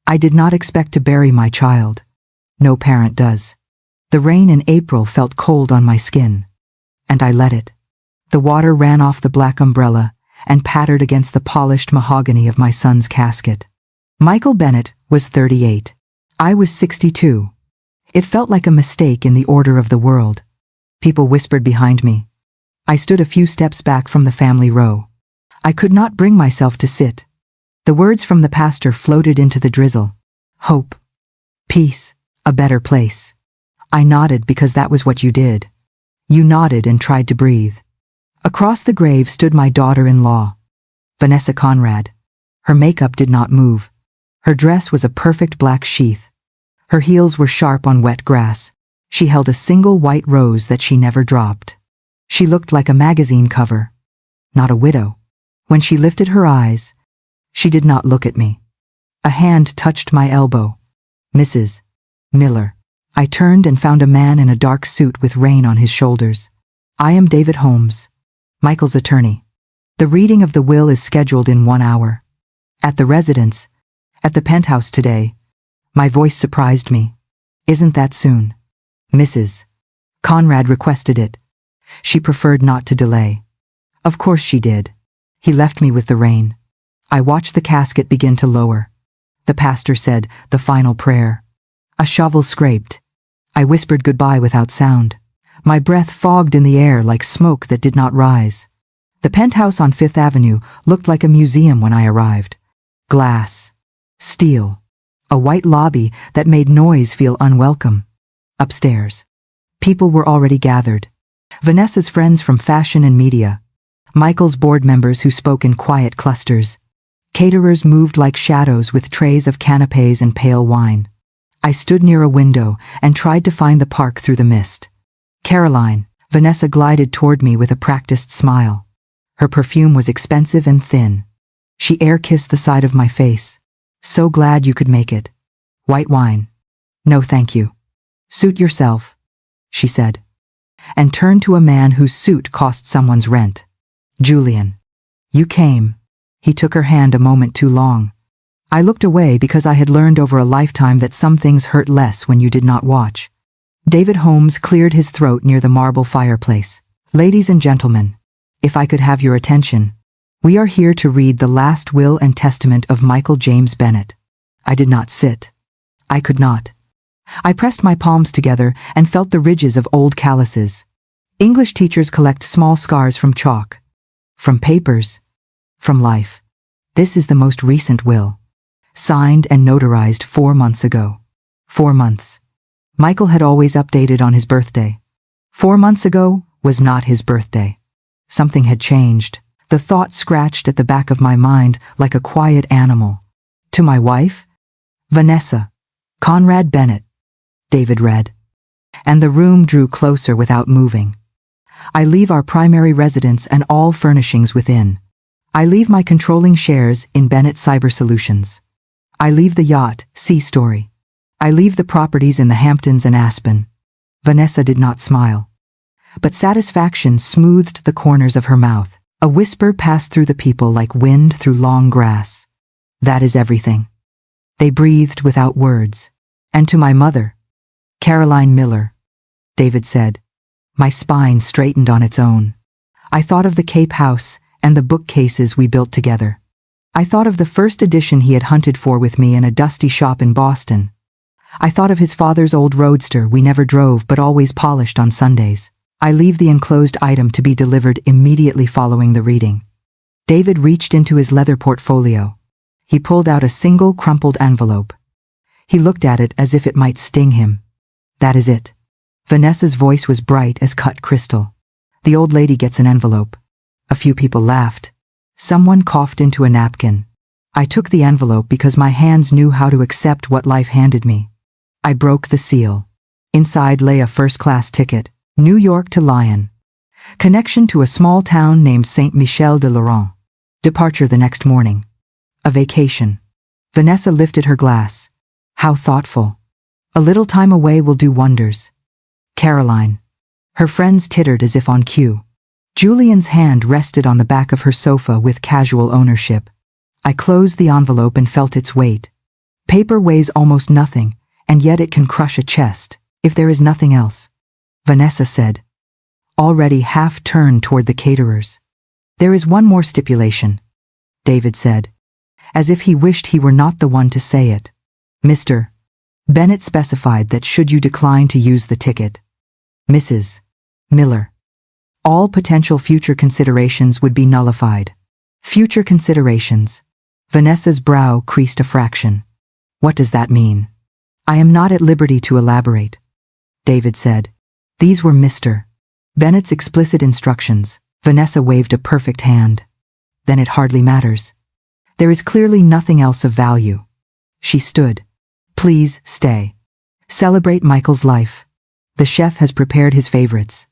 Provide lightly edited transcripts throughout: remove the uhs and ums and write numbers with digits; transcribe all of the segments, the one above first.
I did not expect to bury my child. No parent does. The rain in April felt cold on my skin. And I let it. The water ran off the black umbrella and pattered against the polished mahogany of my son's casket. Michael Bennett was 38. I was 62. It felt like a mistake in the order of the world. People whispered behind me. I stood a few steps back from the family row. I could not bring myself to sit. The words from the pastor floated into the drizzle. Hope. Peace. A better place. I nodded because that was what you did. You nodded and tried to breathe. Across the grave stood my daughter-in-law, Vanessa Conrad. Her makeup did not move. Her dress was a perfect black sheath. Her heels were sharp on wet grass. She held a single white rose that she never dropped. She looked like a magazine cover, not a widow. When she lifted her eyes, she did not look at me. A hand touched my elbow. Mrs. Miller. I turned and found a man in a dark suit with rain on his shoulders. I am David Holmes, Michael's attorney. The reading of the will is scheduled in 1 hour. At the residence, at the penthouse today. My voice surprised me. Isn't that soon? Mrs. Conrad requested it. She preferred not to delay. Of course she did. He left me with the rain. I watched the casket begin to lower. The pastor said the final prayer. A shovel scraped. I whispered goodbye without sound. My breath fogged in the air like smoke that did not rise. The penthouse on Fifth Avenue looked like a museum when I arrived. Glass. Steel. A white lobby that made noise feel unwelcome. Upstairs. People were already gathered. Vanessa's friends from fashion and media. Michael's board members who spoke in quiet clusters. Caterers moved like shadows with trays of canapés and pale wine. I stood near a window and tried to find the park through the mist. Caroline, Vanessa glided toward me with a practiced smile. Her perfume was expensive and thin. She air-kissed the side of my face. So glad you could make it. White wine. No thank you. Suit yourself, she said, and turned to a man whose suit cost someone's rent. Julian. You came. He took her hand a moment too long. I looked away because I had learned over a lifetime that some things hurt less when you did not watch. David Holmes cleared his throat near the marble fireplace. Ladies and gentlemen, if I could have your attention, we are here to read the last will and testament of Michael James Bennett. I did not sit. I could not. I pressed my palms together and felt the ridges of old calluses. English teachers collect small scars from chalk, from papers, from life. This is the most recent will. Signed and notarized 4 months ago. 4 months. Michael had always updated on his birthday. 4 months ago was not his birthday. Something had changed. The thought scratched at the back of my mind like a quiet animal. To my wife, Vanessa Conrad Bennett, David read. And the room drew closer without moving. I leave our primary residence and all furnishings within. I leave my controlling shares in Bennett Cyber Solutions. I leave the yacht, Sea Story. I leave the properties in the Hamptons and Aspen. Vanessa did not smile. But satisfaction smoothed the corners of her mouth. A whisper passed through the people like wind through long grass. That is everything. They breathed without words. And to my mother, Caroline Miller, David said. My spine straightened on its own. I thought of the Cape House and the bookcases we built together. I thought of the first edition he had hunted for with me in a dusty shop in Boston. I thought of his father's old roadster we never drove but always polished on Sundays. I leave the enclosed item to be delivered immediately following the reading. David reached into his leather portfolio. He pulled out a single crumpled envelope. He looked at it as if it might sting him. That is it. Vanessa's voice was bright as cut crystal. The old lady gets an envelope. A few people laughed. Someone coughed into a napkin. I took the envelope because my hands knew how to accept what life handed me. I broke the seal. Inside lay a first-class ticket. New York to Lyon. Connection to a small town named Saint Michel de Laurent. Departure the next morning. A vacation. Vanessa lifted her glass. How thoughtful. A little time away will do wonders. Caroline. Her friends tittered as if on cue. Julian's hand rested on the back of her sofa with casual ownership. I closed the envelope and felt its weight. Paper weighs almost nothing, and yet it can crush a chest, if there is nothing else. Vanessa said, already half turned toward the caterers. There is one more stipulation, David said, as if he wished he were not the one to say it. Mr. Bennett specified that should you decline to use the ticket, Mrs. Miller, all potential future considerations would be nullified. Future considerations. Vanessa's brow creased a fraction. What does that mean? I am not at liberty to elaborate, David said. These were Mr. Bennett's explicit instructions. Vanessa waved a perfect hand. Then it hardly matters. There is clearly nothing else of value. She stood. Please stay. Celebrate Michael's life. The chef has prepared his favorites.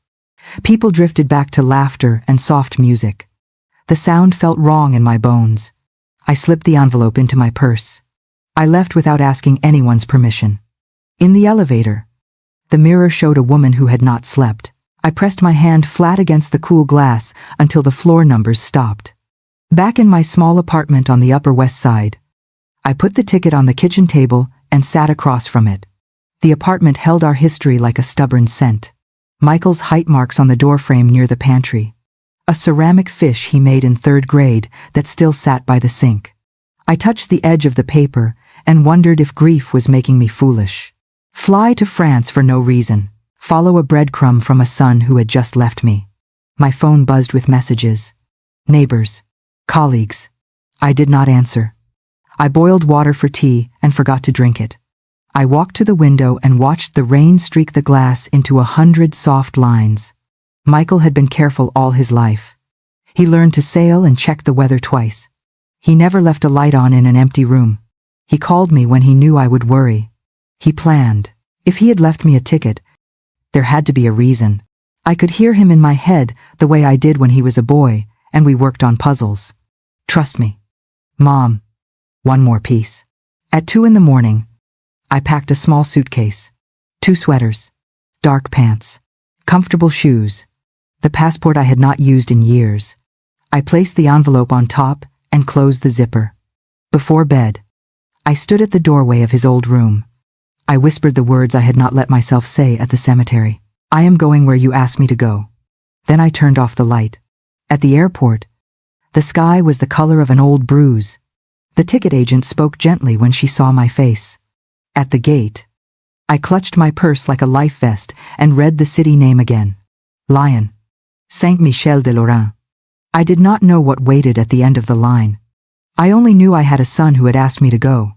People drifted back to laughter and soft music. The sound felt wrong in my bones. I slipped the envelope into my purse. I left without asking anyone's permission. In the elevator, the mirror showed a woman who had not slept. I pressed my hand flat against the cool glass until the floor numbers stopped. Back in my small apartment on the Upper West Side, I put the ticket on the kitchen table and sat across from it. The apartment held our history like a stubborn scent. Michael's height marks on the doorframe near the pantry. A ceramic fish he made in 3rd grade that still sat by the sink. I touched the edge of the paper and wondered if grief was making me foolish. Fly to France for no reason. Follow a breadcrumb from a son who had just left me. My phone buzzed with messages. Neighbors. Colleagues. I did not answer. I boiled water for tea and forgot to drink it. I walked to the window and watched the rain streak the glass into 100 soft lines. Michael had been careful all his life. He learned to sail and check the weather twice. He never left a light on in an empty room. He called me when he knew I would worry. He planned. If he had left me a ticket, there had to be a reason. I could hear him in my head the way I did when he was a boy, and we worked on puzzles. Trust me. Mom. One more piece. At 2 a.m, I packed a small suitcase. 2 sweaters. Dark pants. Comfortable shoes. The passport I had not used in years. I placed the envelope on top and closed the zipper. Before bed, I stood at the doorway of his old room. I whispered the words I had not let myself say at the cemetery. I am going where you asked me to go. Then I turned off the light. At the airport, the sky was the color of an old bruise. The ticket agent spoke gently when she saw my face. At the gate, I clutched my purse like a life vest and read the city name again. Lyon. Saint-Michel-de-Lorraine. I did not know what waited at the end of the line. I only knew I had a son who had asked me to go.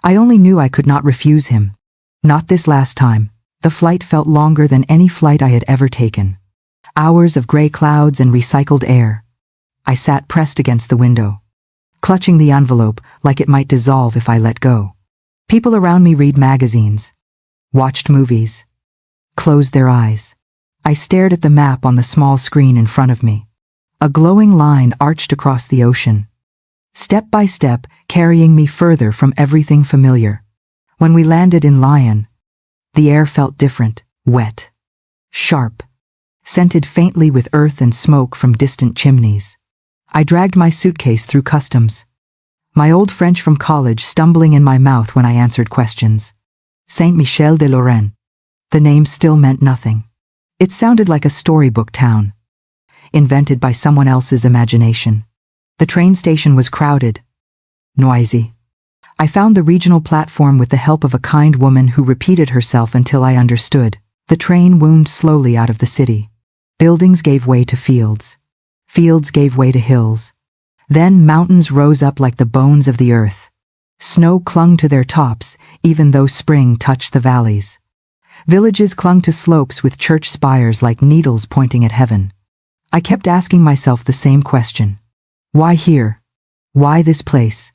I only knew I could not refuse him. Not this last time. The flight felt longer than any flight I had ever taken. Hours of gray clouds and recycled air. I sat pressed against the window, clutching the envelope like it might dissolve if I let go. People around me read magazines, watched movies, closed their eyes. I stared at the map on the small screen in front of me. A glowing line arched across the ocean, step by step carrying me further from everything familiar. When we landed in Lyon, the air felt different, wet, sharp, scented faintly with earth and smoke from distant chimneys. I dragged my suitcase through customs, my old French from college stumbling in my mouth when I answered questions. Saint-Michel-de-Lorraine. The name still meant nothing. It sounded like a storybook town, invented by someone else's imagination. The train station was crowded, noisy. I found the regional platform with the help of a kind woman who repeated herself until I understood. The train wound slowly out of the city. Buildings gave way to fields. Fields gave way to hills. Then mountains rose up like the bones of the earth. Snow clung to their tops, even though spring touched the valleys. Villages clung to slopes with church spires like needles pointing at heaven. I kept asking myself the same question. Why here? Why this place?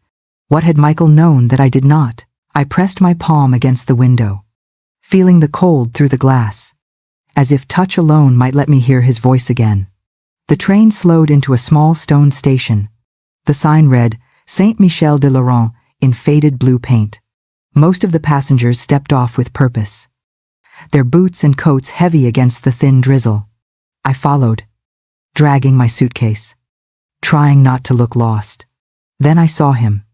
What had Michael known that I did not? I pressed my palm against the window, feeling the cold through the glass, as if touch alone might let me hear his voice again. The train slowed into a small stone station. The sign read, Saint-Michel-de-Lorraine, in faded blue paint. Most of the passengers stepped off with purpose, their boots and coats heavy against the thin drizzle. I followed, dragging my suitcase, trying not to look lost. Then I saw him,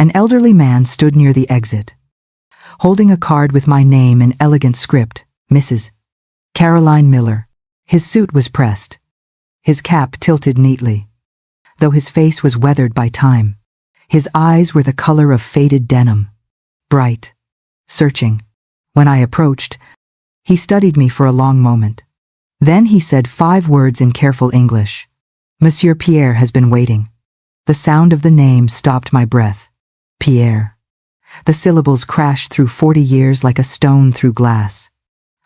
An elderly man stood near the exit, holding a card with my name in elegant script, Mrs. Caroline Miller. His suit was pressed, his cap tilted neatly. Though his face was weathered by time, his eyes were the color of faded denim, bright, searching. When I approached, he studied me for a long moment. Then he said 5 words in careful English. Monsieur Pierre has been waiting. The sound of the name stopped my breath. Pierre. The syllables crashed through 40 years like a stone through glass.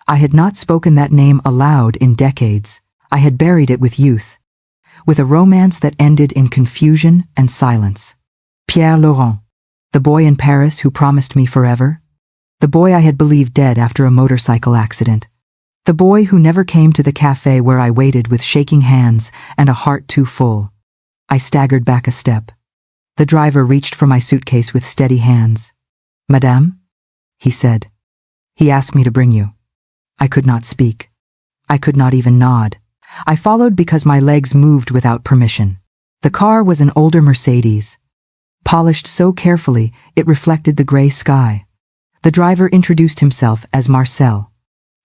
I had not spoken that name aloud in decades. I had buried it with youth, with a romance that ended in confusion and silence. Pierre Laurent, the boy in Paris who promised me forever. The boy I had believed dead after a motorcycle accident. The boy who never came to the cafe where I waited with shaking hands and a heart too full. I staggered back a step. The driver reached for my suitcase with steady hands. Madame? He said. He asked me to bring you. I could not speak. I could not even nod. I followed because my legs moved without permission. The car was an older Mercedes, polished so carefully it reflected the gray sky. The driver introduced himself as Marcel.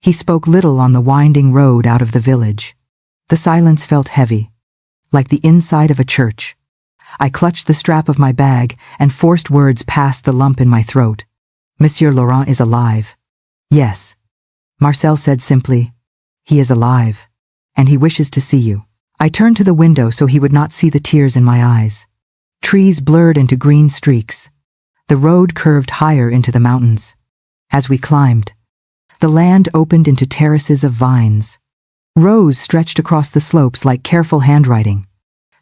He spoke little on the winding road out of the village. The silence felt heavy, like the inside of a church. I clutched the strap of my bag and forced words past the lump in my throat. Monsieur Laurent is alive. Yes. Marcel said simply, he is alive, and he wishes to see you. I turned to the window so he would not see the tears in my eyes. Trees blurred into green streaks. The road curved higher into the mountains. As we climbed, the land opened into terraces of vines. Rows stretched across the slopes like careful handwriting.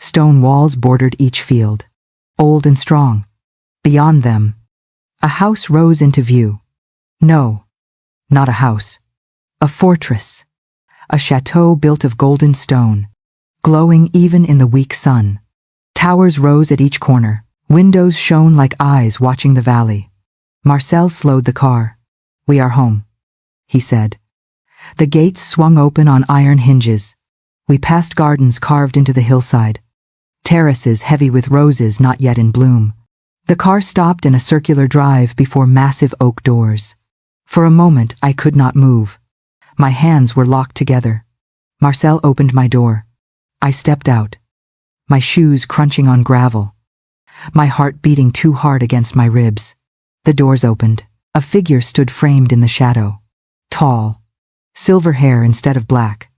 Stone walls bordered each field, old and strong. Beyond them, a house rose into view. No, not a house. A fortress. A chateau built of golden stone, glowing even in the weak sun. Towers rose at each corner. Windows shone like eyes watching the valley. Marcel slowed the car. We are home, he said. The gates swung open on iron hinges. We passed gardens carved into the hillside, terraces heavy with roses not yet in bloom. The car stopped in a circular drive before massive oak doors. For a moment I could not move. My hands were locked together. Marcel opened my door. I stepped out, my shoes crunching on gravel, my heart beating too hard against my ribs. The doors opened. A figure stood framed in the shadow. Tall, silver hair instead of black,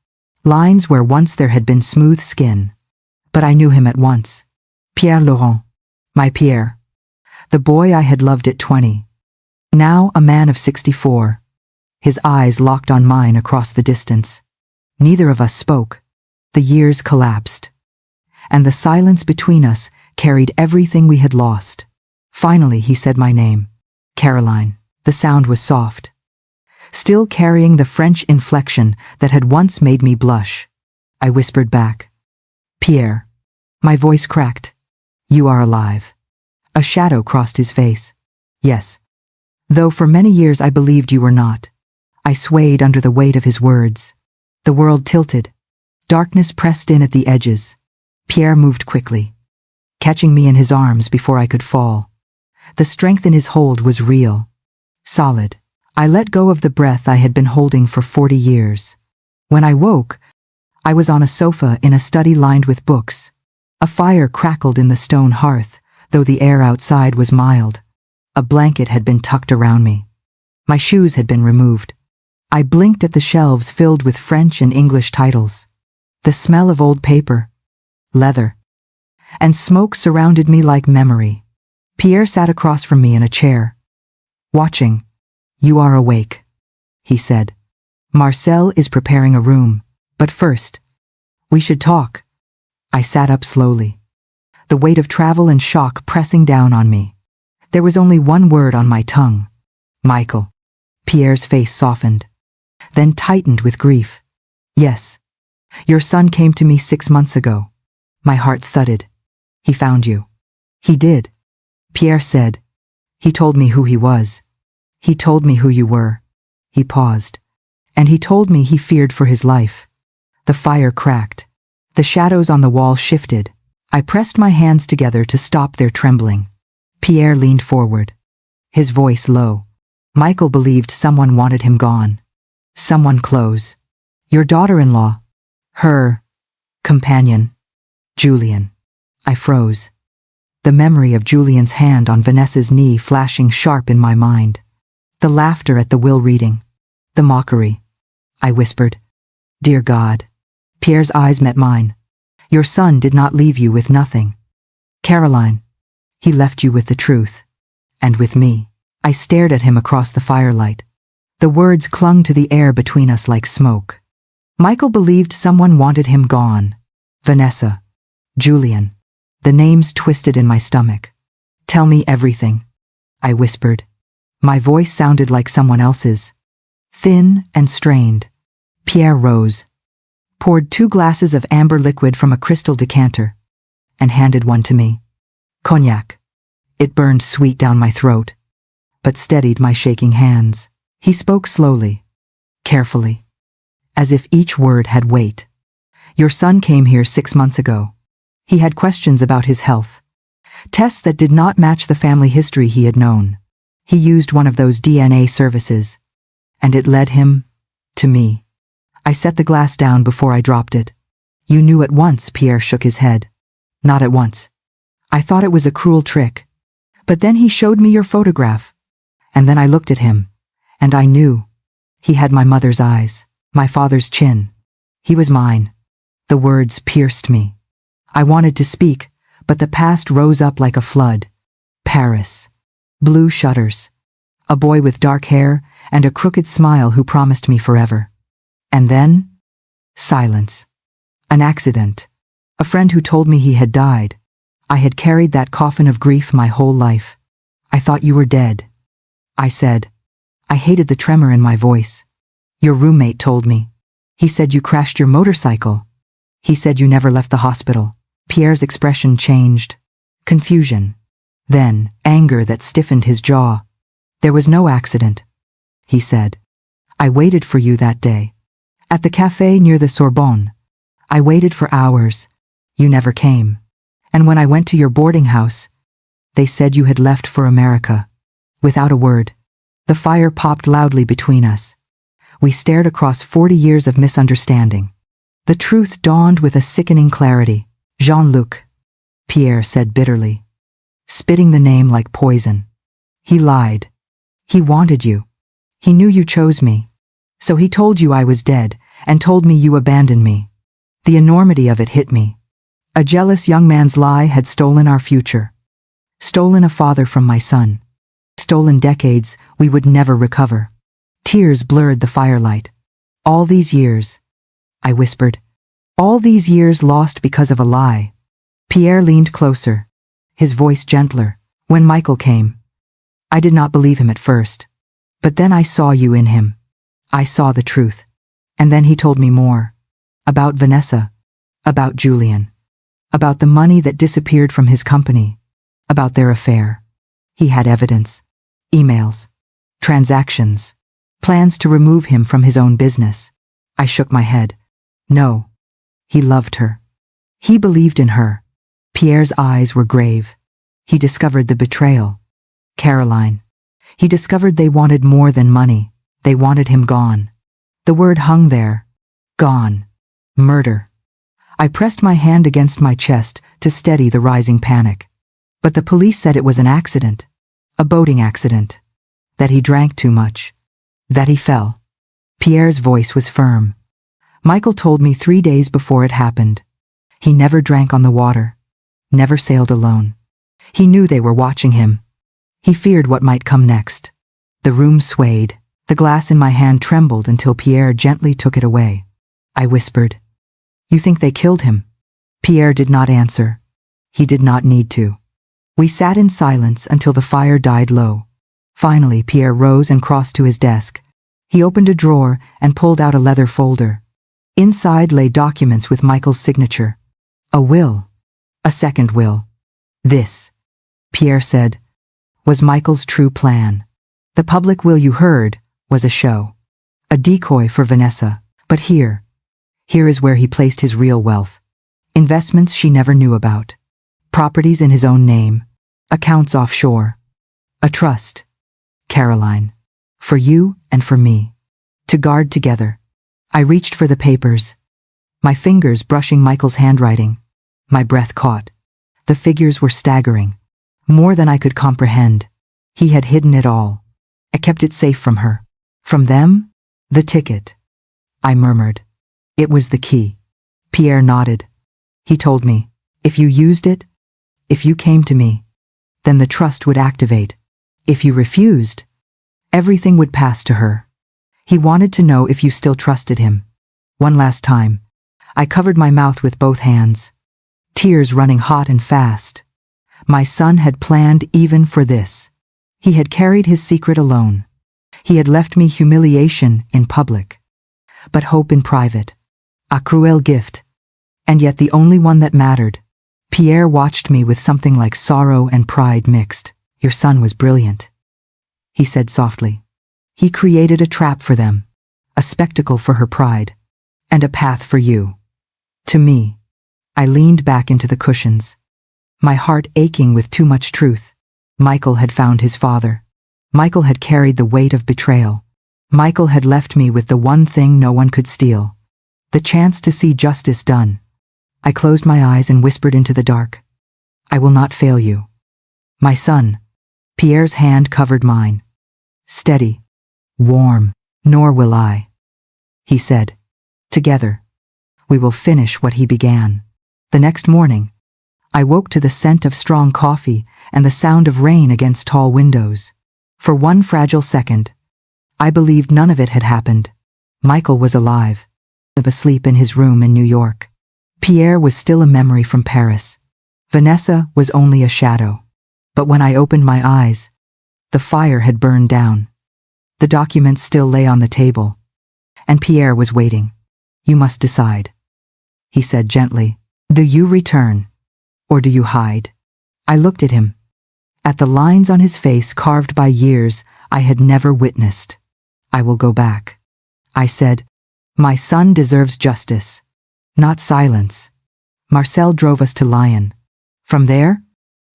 lines where once there had been smooth skin. But I knew him at once. Pierre Laurent, my Pierre, the boy I had loved at 20. Now a man of 64. His eyes locked on mine across the distance. Neither of us spoke. The years collapsed, and the silence between us carried everything we had lost. Finally he said my name, Caroline. The sound was soft, still carrying the French inflection that had once made me blush. I whispered back, Pierre. My voice cracked. You are alive. A shadow crossed his face. Yes. Though for many years I believed you were not. I swayed under the weight of his words. The world tilted. Darkness pressed in at the edges. Pierre moved quickly, catching me in his arms before I could fall. The strength in his hold was real, solid. I let go of the breath I had been holding for 40 years. When I woke, I was on a sofa in a study lined with books. A fire crackled in the stone hearth, though the air outside was mild. A blanket had been tucked around me. My shoes had been removed. I blinked at the shelves filled with French and English titles. The smell of old paper, leather, and smoke surrounded me like memory. Pierre sat across from me in a chair, watching. You are awake, he said. Marcel is preparing a room, but first, we should talk. I sat up slowly, the weight of travel and shock pressing down on me. There was only one word on my tongue. Michael. Pierre's face softened, then tightened with grief. Yes. Your son came to me 6 months ago. My heart thudded. He found you. He did. Pierre said. He told me who he was. He told me who you were. He paused. And he told me he feared for his life. The fire cracked. The shadows on the wall shifted. I pressed my hands together to stop their trembling. Pierre leaned forward, his voice low. Michael believed someone wanted him gone. Someone close. Your daughter-in-law. Her companion. Julian. I froze. The memory of Julian's hand on Vanessa's knee flashing sharp in my mind. The laughter at the will reading. The mockery. I whispered. Dear God. Pierre's eyes met mine. Your son did not leave you with nothing. Caroline. He left you with the truth. And with me. I stared at him across the firelight. The words clung to the air between us like smoke. Michael believed someone wanted him gone. Vanessa. Julian. The names twisted in my stomach. Tell me everything. I whispered. My voice sounded like someone else's. Thin and strained. Pierre rose, poured 2 glasses of amber liquid from a crystal decanter, and handed one to me. Cognac. It burned sweet down my throat, but steadied my shaking hands. He spoke slowly, carefully, as if each word had weight. Your son came here 6 months ago. He had questions about his health, tests that did not match the family history he had known. He used one of those DNA services, and it led him to me. I set the glass down before I dropped it. You knew at once, Pierre shook his head. Not at once. I thought it was a cruel trick. But then he showed me your photograph. And then I looked at him, and I knew. He had my mother's eyes, my father's chin. He was mine. The words pierced me. I wanted to speak, but the past rose up like a flood. Paris. Blue shutters. A boy with dark hair and a crooked smile who promised me forever. And then, silence. An accident. A friend who told me he had died. I had carried that coffin of grief my whole life. I thought you were dead. I said. I hated the tremor in my voice. Your roommate told me. He said you crashed your motorcycle. He said you never left the hospital. Pierre's expression changed. Confusion. Then, anger that stiffened his jaw. There was no accident, he said. I waited for you that day. At the cafe near the Sorbonne. I waited for hours. You never came. And when I went to your boarding house, they said you had left for America. Without a word. The fire popped loudly between us. We stared across 40 years of misunderstanding. The truth dawned with a sickening clarity. Jean-Luc, Pierre said bitterly, spitting the name like poison. He lied. He wanted you. He knew you chose me. So he told you I was dead, and told me you abandoned me. The enormity of it hit me. A jealous young man's lie had stolen our future. Stolen a father from my son. Stolen decades we would never recover. Tears blurred the firelight. All these years, I whispered. All these years lost because of a lie. Pierre leaned closer, his voice gentler. When Michael came, I did not believe him at first. But then I saw you in him. I saw the truth. And then he told me more. About Vanessa. About Julian. About the money that disappeared from his company. About their affair. He had evidence. Emails. Transactions. Plans to remove him from his own business. I shook my head. No. He loved her. He believed in her. Pierre's eyes were grave. He discovered the betrayal. Caroline. He discovered they wanted more than money. They wanted him gone. The word hung there. Gone. Murder. I pressed my hand against my chest to steady the rising panic. But the police said it was an accident. A boating accident. That he drank too much. That he fell. Pierre's voice was firm. Michael told me 3 days before it happened. He never drank on the water. Never sailed alone. He knew they were watching him. He feared what might come next. The room swayed. The glass in my hand trembled until Pierre gently took it away. I whispered. You think they killed him? Pierre did not answer. He did not need to. We sat in silence until the fire died low. Finally, Pierre rose and crossed to his desk. He opened a drawer and pulled out a leather folder. Inside lay documents with Michael's signature. A will. A second will. This, Pierre said, was Michael's true plan. The public will you heard was a show. A decoy for Vanessa. But here is where he placed his real wealth. Investments she never knew about. Properties in his own name. Accounts offshore. A trust. Caroline. For you and for me. To guard together. I reached for the papers. My fingers brushing Michael's handwriting. My breath caught. The figures were staggering. More than I could comprehend. He had hidden it all. I kept it safe from her. From them? The ticket. I murmured. It was the key. Pierre nodded. He told me, if you used it, if you came to me, then the trust would activate. If you refused, everything would pass to her. He wanted to know if you still trusted him. One last time, I covered my mouth with both hands. Tears running hot and fast. My son had planned even for this. He had carried his secret alone. He had left me humiliation in public, but hope in private. A cruel gift, and yet the only one that mattered. Pierre watched me with something like sorrow and pride mixed. Your son was brilliant, he said softly. He created a trap for them, a spectacle for her pride, and a path for you. To me, I leaned back into the cushions, my heart aching with too much truth. Michael had found his father. Michael had carried the weight of betrayal. Michael had left me with the one thing no one could steal. The chance to see justice done. I closed my eyes and whispered into the dark. I will not fail you. My son. Pierre's hand covered mine. Steady. Warm. Nor will I. He said. Together. We will finish what he began. The next morning, I woke to the scent of strong coffee and the sound of rain against tall windows. For one fragile second, I believed none of it had happened. Michael was alive, asleep in his room in New York. Pierre was still a memory from Paris. Vanessa was only a shadow. But when I opened my eyes, the fire had burned down. The documents still lay on the table, and Pierre was waiting. You must decide, he said gently. Do you return, or do you hide? I looked at him, at the lines on his face carved by years I had never witnessed. I will go back, I said. My son deserves justice, not silence. Marcel drove us to Lyon. From there,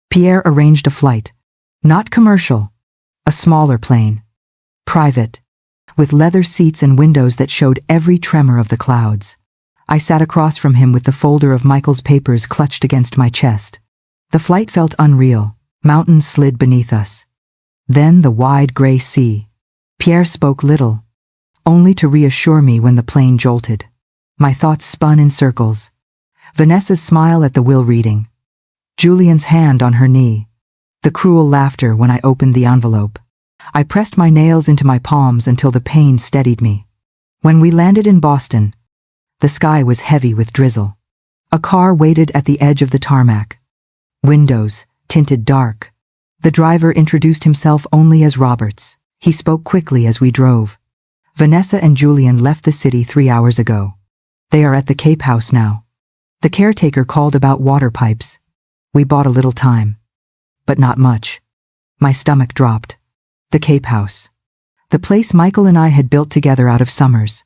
Pierre arranged a flight, not commercial, a smaller plane, private, with leather seats and windows that showed every tremor of the clouds. I sat across from him with the folder of Michael's papers clutched against my chest. The flight felt unreal. Mountains slid beneath us. Then the wide gray sea. Pierre spoke little, only to reassure me when the plane jolted. My thoughts spun in circles. Vanessa's smile at the will reading. Julian's hand on her knee. The cruel laughter when I opened the envelope. I pressed my nails into my palms until the pain steadied me. When we landed in Boston, the sky was heavy with drizzle. A car waited at the edge of the tarmac. Windows tinted dark. The driver introduced himself only as Roberts. He spoke quickly as we drove. Vanessa and Julian left the city 3 hours ago. They are at the Cape House now. The caretaker called about water pipes. We bought a little time. But not much. My stomach dropped. The Cape House. The place Michael and I had built together out of summers.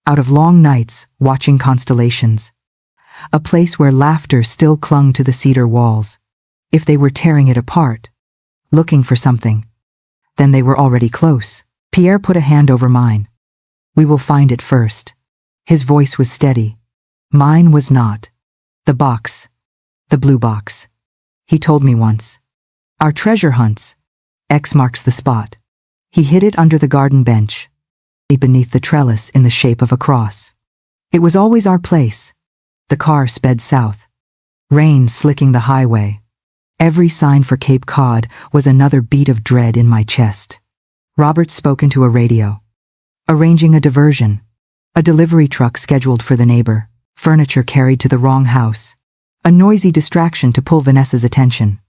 Out of long nights, watching constellations. A place where laughter still clung to the cedar walls. If they were tearing it apart, looking for something, then they were already close. Pierre put a hand over mine. We will find it first. His voice was steady. Mine was not. The box. The blue box. He told me once. Our treasure hunts. X marks the spot. He hid it under the garden bench, beneath the trellis in the shape of a cross. It was always our place. The car sped south. Rain slicking the highway. Every sign for Cape Cod was another beat of dread in my chest. Robert spoke into a radio. Arranging a diversion. A delivery truck scheduled for the neighbor. Furniture carried to the wrong house. A noisy distraction to pull Vanessa's attention.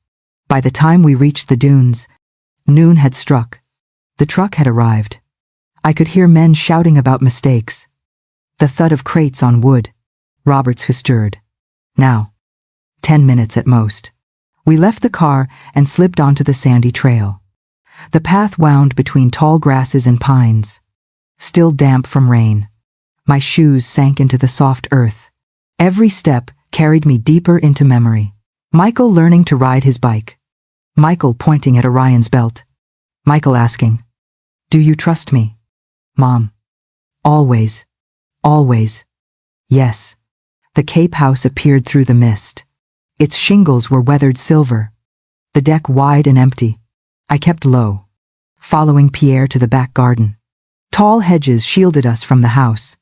By the time we reached the dunes, noon had struck. The truck had arrived. I could hear men shouting about mistakes. The thud of crates on wood. Roberts who stirred. Now. 10 minutes at most. We left the car and slipped onto the sandy trail. The path wound between tall grasses and pines, still damp from rain. My shoes sank into the soft earth. Every step carried me deeper into memory. Michael learning to ride his bike. Michael pointing at Orion's belt. Michael asking, "Do you trust me?" Mom. "Always. Always." Yes. The Cape House appeared through the mist. Its shingles were weathered silver. The deck wide and empty. I kept low, following Pierre to the back garden. Tall hedges shielded us from the house.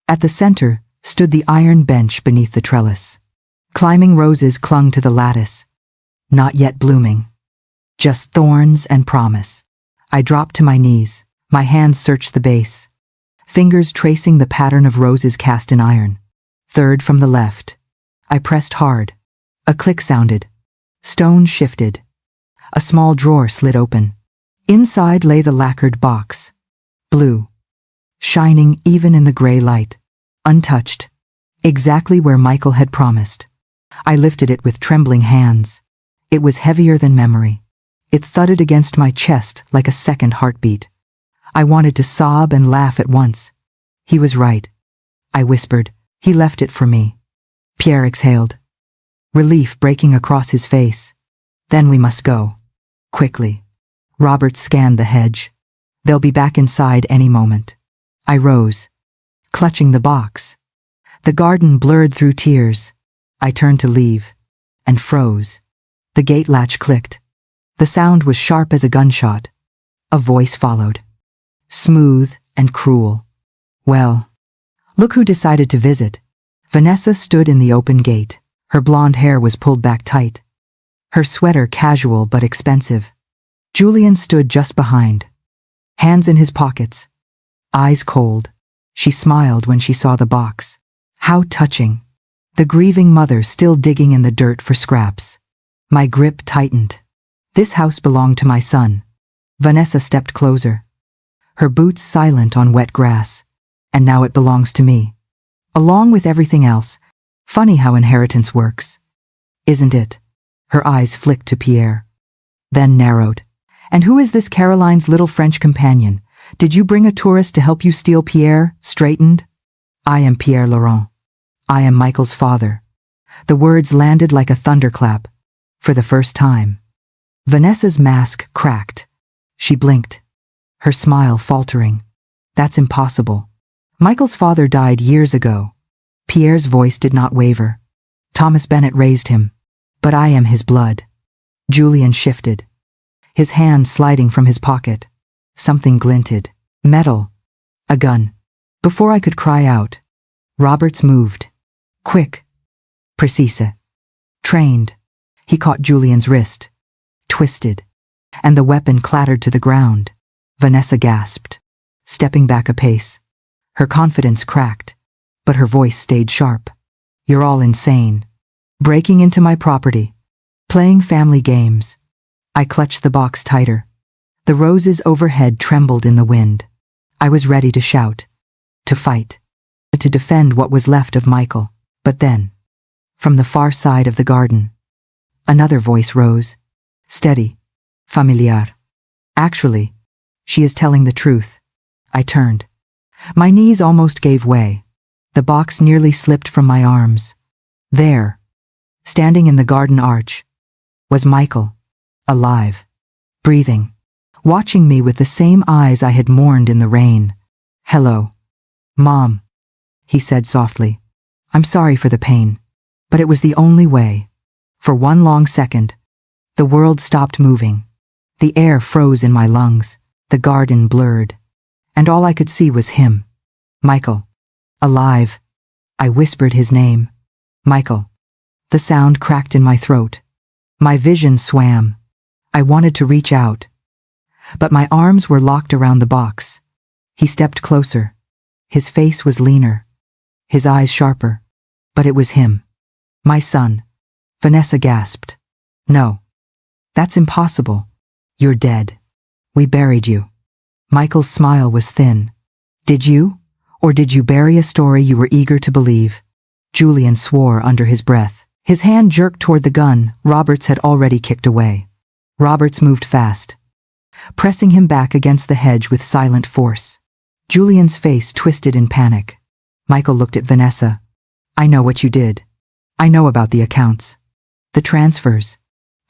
At the center stood the iron bench beneath the trellis. Climbing roses clung to the lattice, not yet blooming. Just thorns and promise. I dropped to my knees. My hands searched the base, fingers tracing the pattern of roses cast in iron. Third from the left. I pressed hard. A click sounded. Stone shifted. A small drawer slid open. Inside lay the lacquered box. Blue. Shining even in the gray light. Untouched. Exactly where Michael had promised. I lifted it with trembling hands. It was heavier than memory. It thudded against my chest like a second heartbeat. I wanted to sob and laugh at once. He was right. I whispered. He left it for me. Pierre exhaled, relief breaking across his face. Then we must go. Quickly. Robert scanned the hedge. They'll be back inside any moment. I rose, clutching the box. The garden blurred through tears. I turned to leave, and froze. The gate latch clicked. The sound was sharp as a gunshot. A voice followed. Smooth and cruel. Well, look who decided to visit. Vanessa stood in the open gate. Her blonde hair was pulled back tight. Her sweater casual but expensive. Julian stood just behind, hands in his pockets, eyes cold. She smiled when she saw the box. How touching. The grieving mother still digging in the dirt for scraps. My grip tightened. This house belonged to my son. Vanessa stepped closer, her boots silent on wet grass. And now it belongs to me. Along with everything else. Funny how inheritance works. Isn't it? Her eyes flicked to Pierre, then narrowed. And who is this Caroline's little French companion? Did you bring a tourist to help you steal Pierre? Straightened. I am Pierre Laurent. I am Michael's father. The words landed like a thunderclap. For the first time. Vanessa's mask cracked. She blinked, her smile faltering. That's impossible. Michael's father died years ago. Pierre's voice did not waver. Thomas Bennett raised him. But I am his blood. Julian shifted, his hand sliding from his pocket. Something glinted. Metal. A gun. Before I could cry out, Roberts moved. Quick. Precise. Trained. He caught Julian's wrist. Twisted. And the weapon clattered to the ground. Vanessa gasped, stepping back a pace. Her confidence cracked, but her voice stayed sharp. You're all insane. Breaking into my property. Playing family games. I clutched the box tighter. The roses overhead trembled in the wind. I was ready to shout, to fight, to defend what was left of Michael. But then, from the far side of the garden, another voice rose. Steady. Familiar. Actually, she is telling the truth. I turned. My knees almost gave way. The box nearly slipped from my arms. There, standing in the garden arch, was Michael, alive, breathing, watching me with the same eyes I had mourned in the rain. Hello, Mom, he said softly. I'm sorry for the pain, but it was the only way. For one long second, the world stopped moving. The air froze in my lungs, the garden blurred, and all I could see was him. Michael. Alive. I whispered his name. Michael. The sound cracked in my throat. My vision swam. I wanted to reach out, but my arms were locked around the box. He stepped closer. His face was leaner, his eyes sharper, but it was him. My son. Vanessa gasped. No. That's impossible. You're dead. We buried you. Michael's smile was thin. Did you? Or did you bury a story you were eager to believe? Julian swore under his breath. His hand jerked toward the gun Roberts had already kicked away. Roberts moved fast, pressing him back against the hedge with silent force. Julian's face twisted in panic. Michael looked at Vanessa. I know what you did. I know about the accounts, the transfers,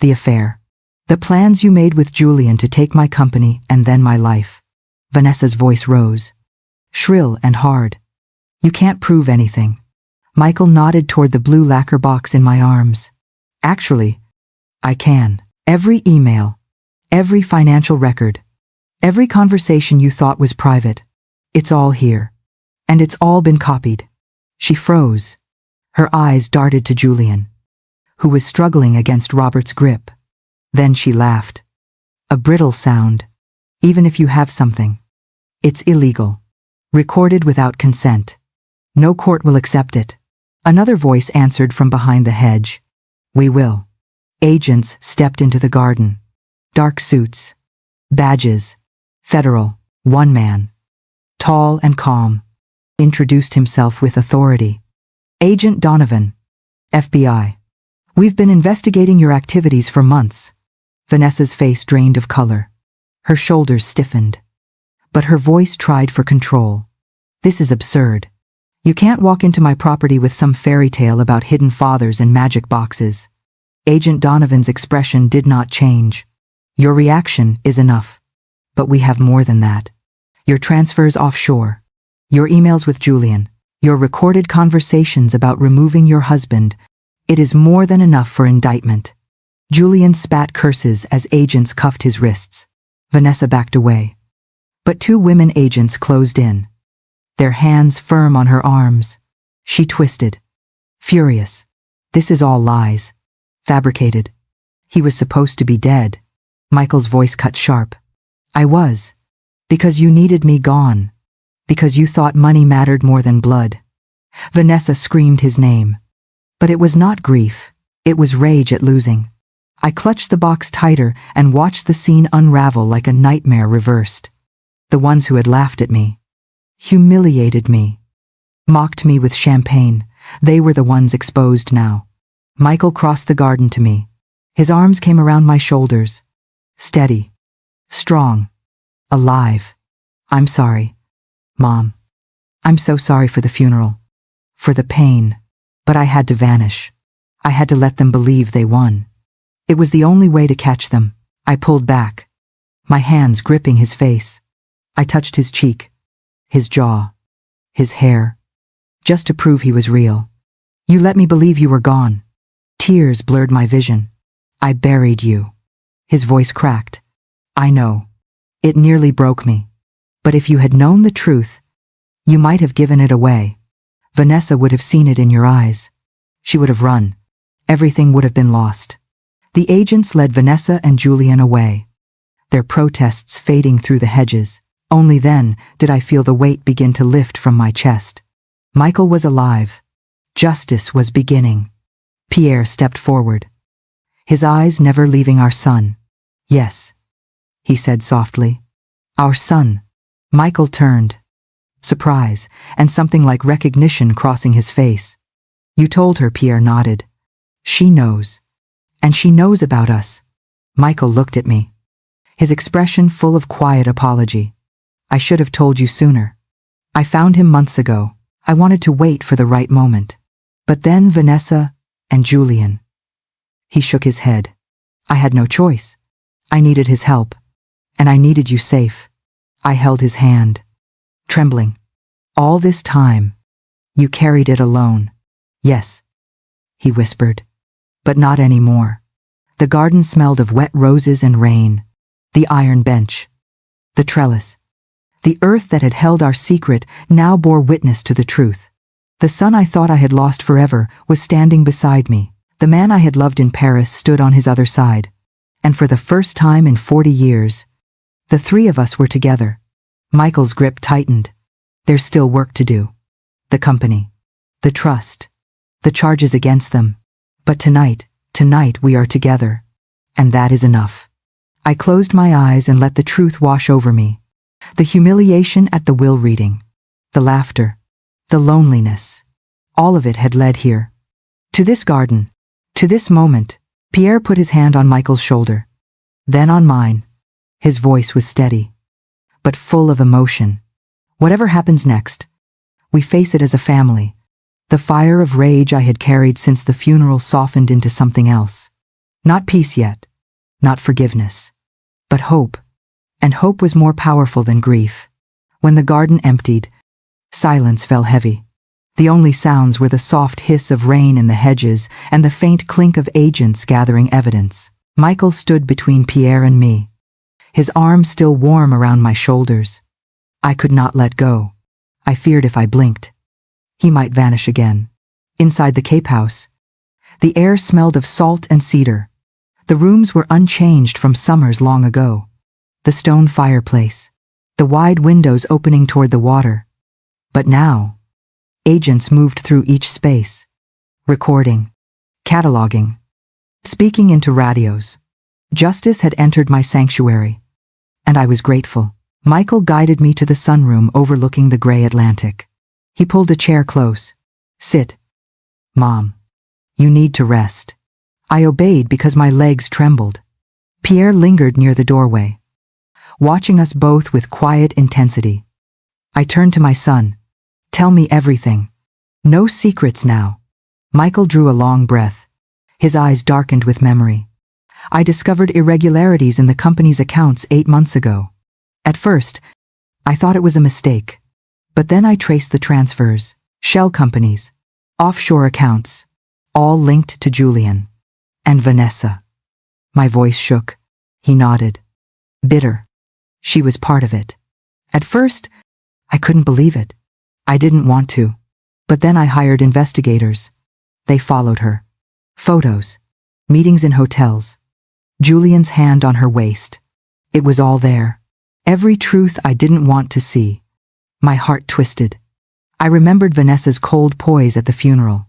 the affair. The plans you made with Julian to take my company and then my life. Vanessa's voice rose, shrill and hard. You can't prove anything. Michael nodded toward the blue lacquer box in my arms. Actually, I can. Every email, every financial record, every conversation you thought was private, it's all here. And it's all been copied. She froze. Her eyes darted to Julian, who was struggling against Robert's grip. Then she laughed. A brittle sound. Even if you have something, it's illegal. Recorded without consent. No court will accept it. Another voice answered from behind the hedge. We will. Agents stepped into the garden. Dark suits. Badges. Federal. One man. Tall and calm. Introduced himself with authority. Agent Donovan. FBI. We've been investigating your activities for months. Vanessa's face drained of color. Her shoulders stiffened. But her voice tried for control. This is absurd. You can't walk into my property with some fairy tale about hidden fathers and magic boxes. Agent Donovan's expression did not change. Your reaction is enough. But we have more than that. Your transfers offshore. Your emails with Julian. Your recorded conversations about removing your husband. It is more than enough for indictment. Julian spat curses as agents cuffed his wrists. Vanessa backed away. But two women agents closed in. Their hands firm on her arms. She twisted. Furious. This is all lies. Fabricated. He was supposed to be dead. Michael's voice cut sharp. I was. Because you needed me gone. Because you thought money mattered more than blood. Vanessa screamed his name. But it was not grief. It was rage at losing. I clutched the box tighter and watched the scene unravel like a nightmare reversed. The ones who had laughed at me, humiliated me, mocked me with champagne, they were the ones exposed now. Michael crossed the garden to me. His arms came around my shoulders. Steady. Strong. Alive. I'm sorry, Mom. I'm so sorry for the funeral. For the pain. But I had to vanish. I had to let them believe they won. It was the only way to catch them. I pulled back, my hands gripping his face. I touched his cheek, his jaw, his hair, just to prove he was real. You let me believe you were gone. Tears blurred my vision. I buried you. His voice cracked. I know. It nearly broke me. But if you had known the truth, you might have given it away. Vanessa would have seen it in your eyes. She would have run. Everything would have been lost. The agents led Vanessa and Julian away, their protests fading through the hedges. Only then did I feel the weight begin to lift from my chest. Michael was alive. Justice was beginning. Pierre stepped forward, his eyes never leaving our son. Yes, he said softly. Our son. Michael turned, surprise and something like recognition crossing his face. You told her, Pierre nodded. She knows. And she knows about us. Michael looked at me, his expression full of quiet apology. I should have told you sooner. I found him months ago. I wanted to wait for the right moment. But then Vanessa and Julian. He shook his head. I had no choice. I needed his help. And I needed you safe. I held his hand, trembling. All this time, you carried it alone. Yes, he whispered. But not anymore. The garden smelled of wet roses and rain. The iron bench. The trellis. The earth that had held our secret now bore witness to the truth. The son I thought I had lost forever was standing beside me. The man I had loved in Paris stood on his other side. And for the first time in 40 years, the three of us were together. Michael's grip tightened. There's still work to do. The company. The trust. The charges against them. But tonight we are together. And that is enough. I closed my eyes and let the truth wash over me. The humiliation at the will reading. The laughter. The loneliness. All of it had led here. To this garden. To this moment. Pierre put his hand on Michael's shoulder. Then on mine. His voice was steady, but full of emotion. Whatever happens next, we face it as a family. The fire of rage I had carried since the funeral softened into something else. Not peace yet. not forgiveness, but hope. And hope was more powerful than grief. When the garden emptied, silence fell heavy. The only sounds were the soft hiss of rain in the hedges and the faint clink of agents gathering evidence. Michael stood between Pierre and me, his arms still warm around my shoulders. I could not let go. I feared if I blinked, he might vanish again. Inside the Cape House, the air smelled of salt and cedar. The rooms were unchanged from summers long ago. The stone fireplace, the wide windows opening toward the water. But now, agents moved through each space, recording, cataloging, speaking into radios. Justice had entered my sanctuary, and I was grateful. Michael guided me to the sunroom overlooking the gray Atlantic. He pulled a chair close. Sit. Mom, you need to rest. I obeyed because my legs trembled. Pierre lingered near the doorway, watching us both with quiet intensity. I turned to my son. Tell me everything. No secrets now. Michael drew a long breath. His eyes darkened with memory. I discovered irregularities in the company's accounts 8 months ago. At first, I thought it was a mistake. But then I traced the transfers, shell companies, offshore accounts, all linked to Julian and Vanessa. My voice shook. He nodded. Bitter. She was part of it. At first, I couldn't believe it. I didn't want to. But then I hired investigators. They followed her. Photos. Meetings in hotels. Julian's hand on her waist. It was all there. Every truth I didn't want to see. My heart twisted. I remembered Vanessa's cold poise at the funeral.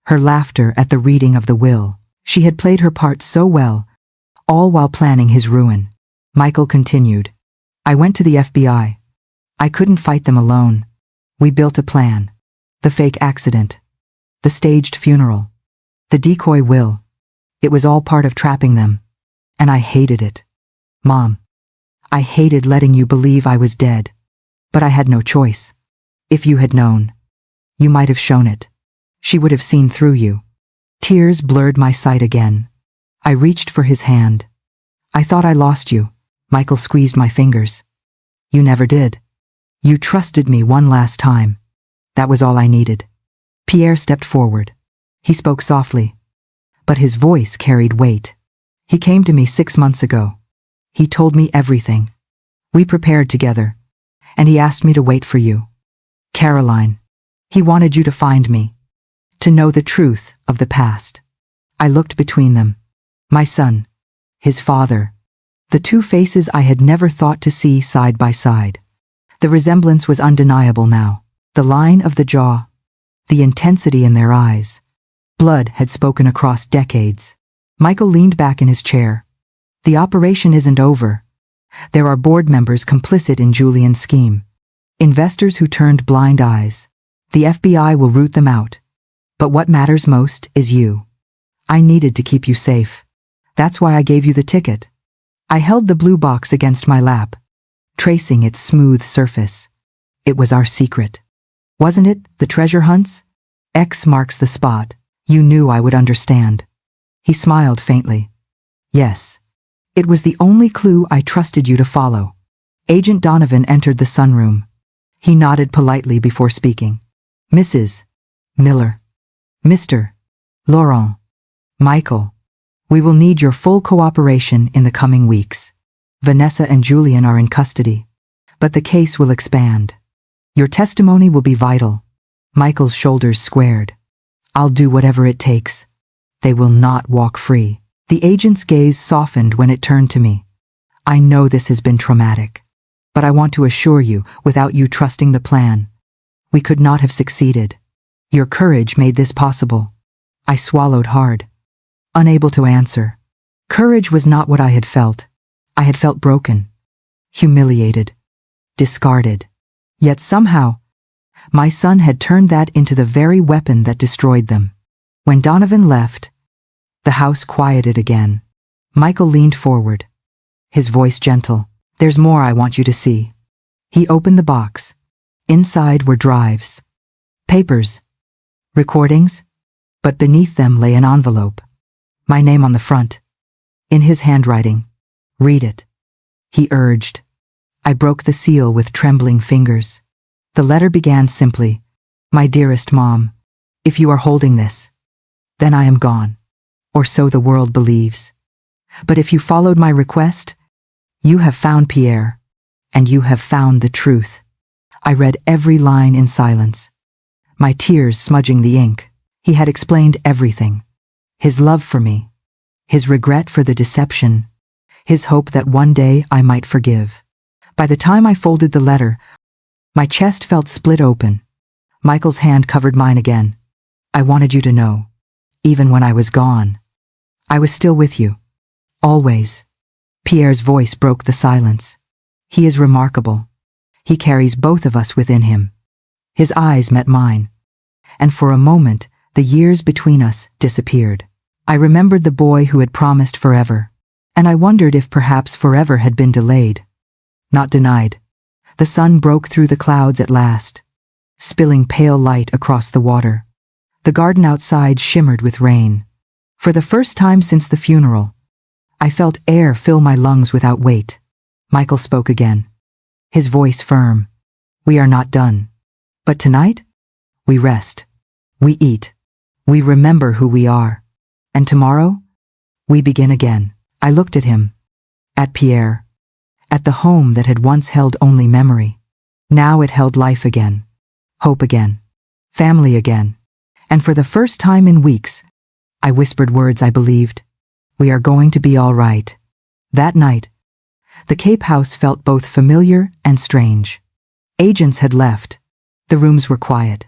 Her laughter at the reading of the will. She had played her part so well, all while planning his ruin. Michael continued. I went to the FBI. I couldn't fight them alone. We built a plan. The fake accident. The staged funeral. The decoy will. It was all part of trapping them. And I hated it. Mom, I hated letting you believe I was dead. But I had no choice. If you had known, you might have shown it. She would have seen through you. Tears blurred my sight again. I reached for his hand. I thought I lost you. Michael squeezed my fingers. You never did. You trusted me one last time. That was all I needed. Pierre stepped forward. He spoke softly, but his voice carried weight. He came to me 6 months ago. He told me everything. We prepared together, and he asked me to wait for you. Caroline, he wanted you to find me, to know the truth of the past. I looked between them. My son, his father, the two faces I had never thought to see side by side. The resemblance was undeniable now. The line of the jaw, the intensity in their eyes. Blood had spoken across decades. Michael leaned back in his chair. The operation isn't over. There are board members complicit in Julian's scheme. Investors who turned blind eyes. The FBI will root them out. But what matters most is you. I needed to keep you safe. That's why I gave you the ticket. I held the blue box against my lap, tracing its smooth surface. It was our secret. Wasn't it, the treasure hunts? X marks the spot. You knew I would understand. He smiled faintly. Yes. It was the only clue I trusted you to follow. Agent Donovan entered the sunroom. He nodded politely before speaking. Mrs. Miller. Mr. Laurent. Michael. We will need your full cooperation in the coming weeks. Vanessa and Julian are in custody, but the case will expand. Your testimony will be vital. Michael's shoulders squared. I'll do whatever it takes. They will not walk free. The agent's gaze softened when it turned to me. I know this has been traumatic, but I want to assure you, without you trusting the plan, we could not have succeeded. Your courage made this possible. I swallowed hard, unable to answer. Courage was not what I had felt. I had felt broken, humiliated, discarded. Yet somehow, my son had turned that into the very weapon that destroyed them. When Donovan left, the house quieted again. Michael leaned forward, his voice gentle. There's more I want you to see. He opened the box. Inside were drives, papers, recordings, but beneath them lay an envelope. My name on the front. in his handwriting. "Read it," he urged. I broke the seal with trembling fingers. The letter began simply, "My dearest Mom, if you are holding this, then I am gone, or so the world believes. But if you followed my request, you have found Pierre, and you have found the truth." I read every line in silence, my tears smudging the ink. He had explained everything. His love for me, his regret for the deception, his hope that one day I might forgive. By the time I folded the letter, my chest felt split open. Michael's hand covered mine again. "I wanted you to know, even when I was gone, I was still with you. Always." Pierre's voice broke the silence. "He is remarkable. He carries both of us within him." His eyes met mine, and for a moment, the years between us disappeared. I remembered the boy who had promised forever, and I wondered if perhaps forever had been delayed, not denied. The sun broke through the clouds at last, spilling pale light across the water. The garden outside shimmered with rain. For the first time since the funeral, I felt air fill my lungs without weight. Michael spoke again, his voice firm. "We are not done. But tonight, we rest. We eat. We remember who we are. And tomorrow, we begin again." I looked at him, at Pierre, at the home that had once held only memory. Now it held life again, hope again, family again. And for the first time in weeks, I whispered words I believed. "We are going to be all right." That night, the Cape House felt both familiar and strange. Agents had left. The rooms were quiet.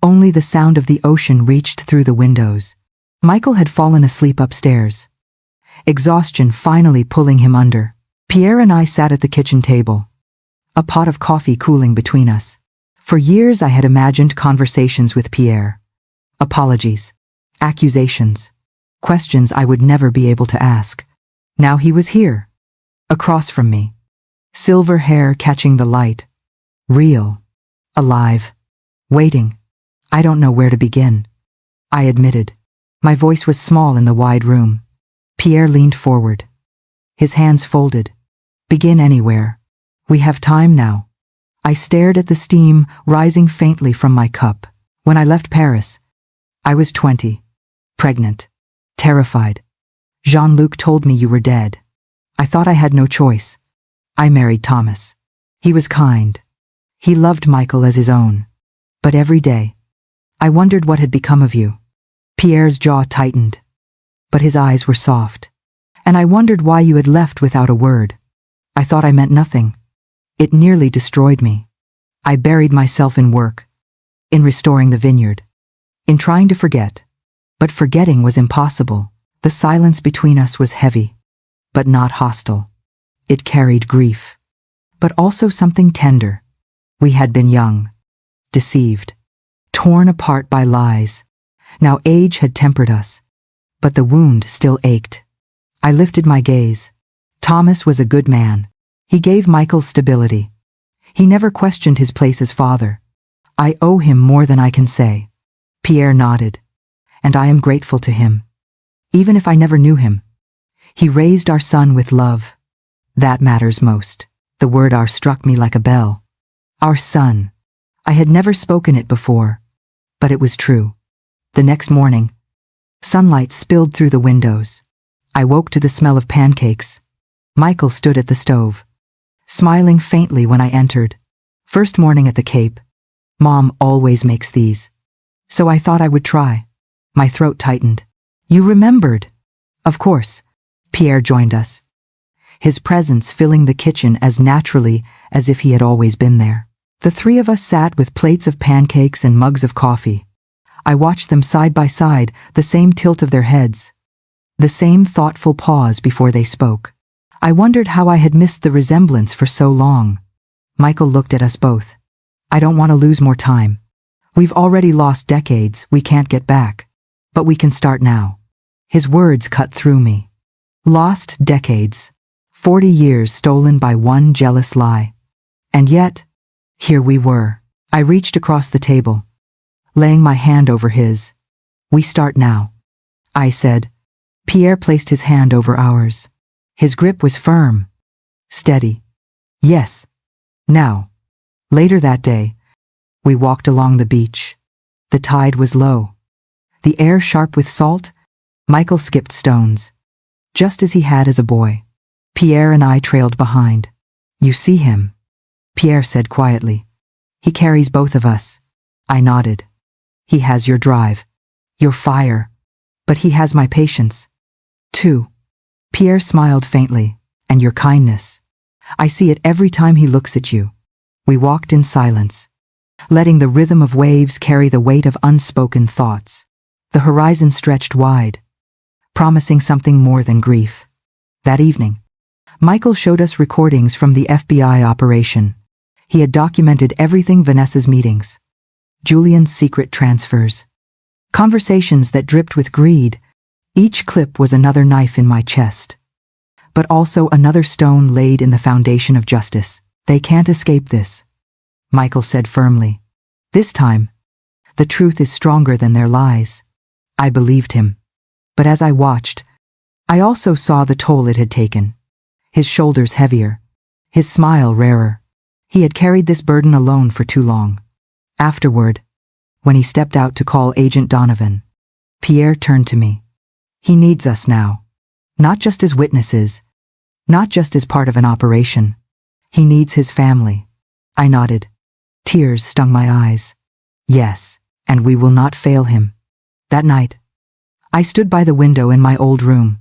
Only the sound of the ocean reached through the windows. Michael had fallen asleep upstairs, exhaustion finally pulling him under. Pierre and I sat at the kitchen table, a pot of coffee cooling between us. For years I had imagined conversations with Pierre. Apologies, accusations, questions I would never be able to ask. Now he was here, across from me, silver hair catching the light, real, alive, waiting. "I don't know where to begin," I admitted. My voice was small in the wide room. Pierre leaned forward, his hands folded. "Begin anywhere. We have time now." I stared at the steam rising faintly from my cup. When I left Paris, I was 20, pregnant, terrified. Jean-Luc told me you were dead. I thought I had no choice. I married Thomas. He was kind. He loved Michael as his own. But every day, I wondered what had become of you. Pierre's jaw tightened, but his eyes were soft. "And I wondered why you had left without a word. I thought I meant nothing. It nearly destroyed me. I buried myself in work, in restoring the vineyard, in trying to forget. But forgetting was impossible. The silence between us was heavy, but not hostile. It carried grief, but also something tender. We had been young, deceived, torn apart by lies. Now age had tempered us, but the wound still ached. I lifted my gaze. Thomas was a good man. He gave Michael stability. He never questioned his place as father. I owe him more than I can say. Pierre nodded, and I am grateful to him. Even if I never knew him, he raised our son with love. That matters most. The word "our" struck me like a bell. Our son. I had never spoken it before, but it was true. The next morning, sunlight spilled through the windows. I woke to the smell of pancakes. Michael stood at the stove, smiling faintly when I entered. First morning at the Cape. Mom always makes these. So I thought I would try. My throat tightened. "You remembered." "Of course." Pierre joined us, his presence filling the kitchen as naturally as if he had always been there. The three of us sat with plates of pancakes and mugs of coffee. I watched them side by side, the same tilt of their heads, the same thoughtful pause before they spoke. I wondered how I had missed the resemblance for so long. Michael looked at us both. "I don't want to lose more time. We've already lost decades we can't get back. But we can start now." His words cut through me. Lost decades. 40 years stolen by one jealous lie. And yet, here we were. I reached across the table, laying my hand over his. "We start now," I said, Pierre placed his hand over ours. His grip was firm, steady. Yes. Now. Later that day, we walked along the beach. The tide was low. The air sharp with salt. Michael skipped stones, just as he had as a boy. Pierre and I trailed behind. You see him? Pierre said quietly. He carries both of us. I nodded. He has your drive, your fire, but he has my patience, too. Pierre smiled faintly. And your kindness. I see it every time he looks at you. We walked in silence, letting the rhythm of waves carry the weight of unspoken thoughts. The horizon stretched wide, promising something more than grief. That evening, Michael showed us recordings from the FBI operation. He had documented everything: Vanessa's meetings, Julian's secret transfers, conversations that dripped with greed. Each clip was another knife in my chest, but also another stone laid in the foundation of justice. They can't escape this, Michael said firmly. This time, the truth is stronger than their lies. I believed him. But as I watched, I also saw the toll it had taken. His shoulders heavier, his smile rarer. He had carried this burden alone for too long. Afterward, when he stepped out to call Agent Donovan, Pierre turned to me. He needs us now. Not just as witnesses, not just as part of an operation. He needs his family. I nodded. Tears stung my eyes. Yes, and we will not fail him. That night, I stood by the window in my old room.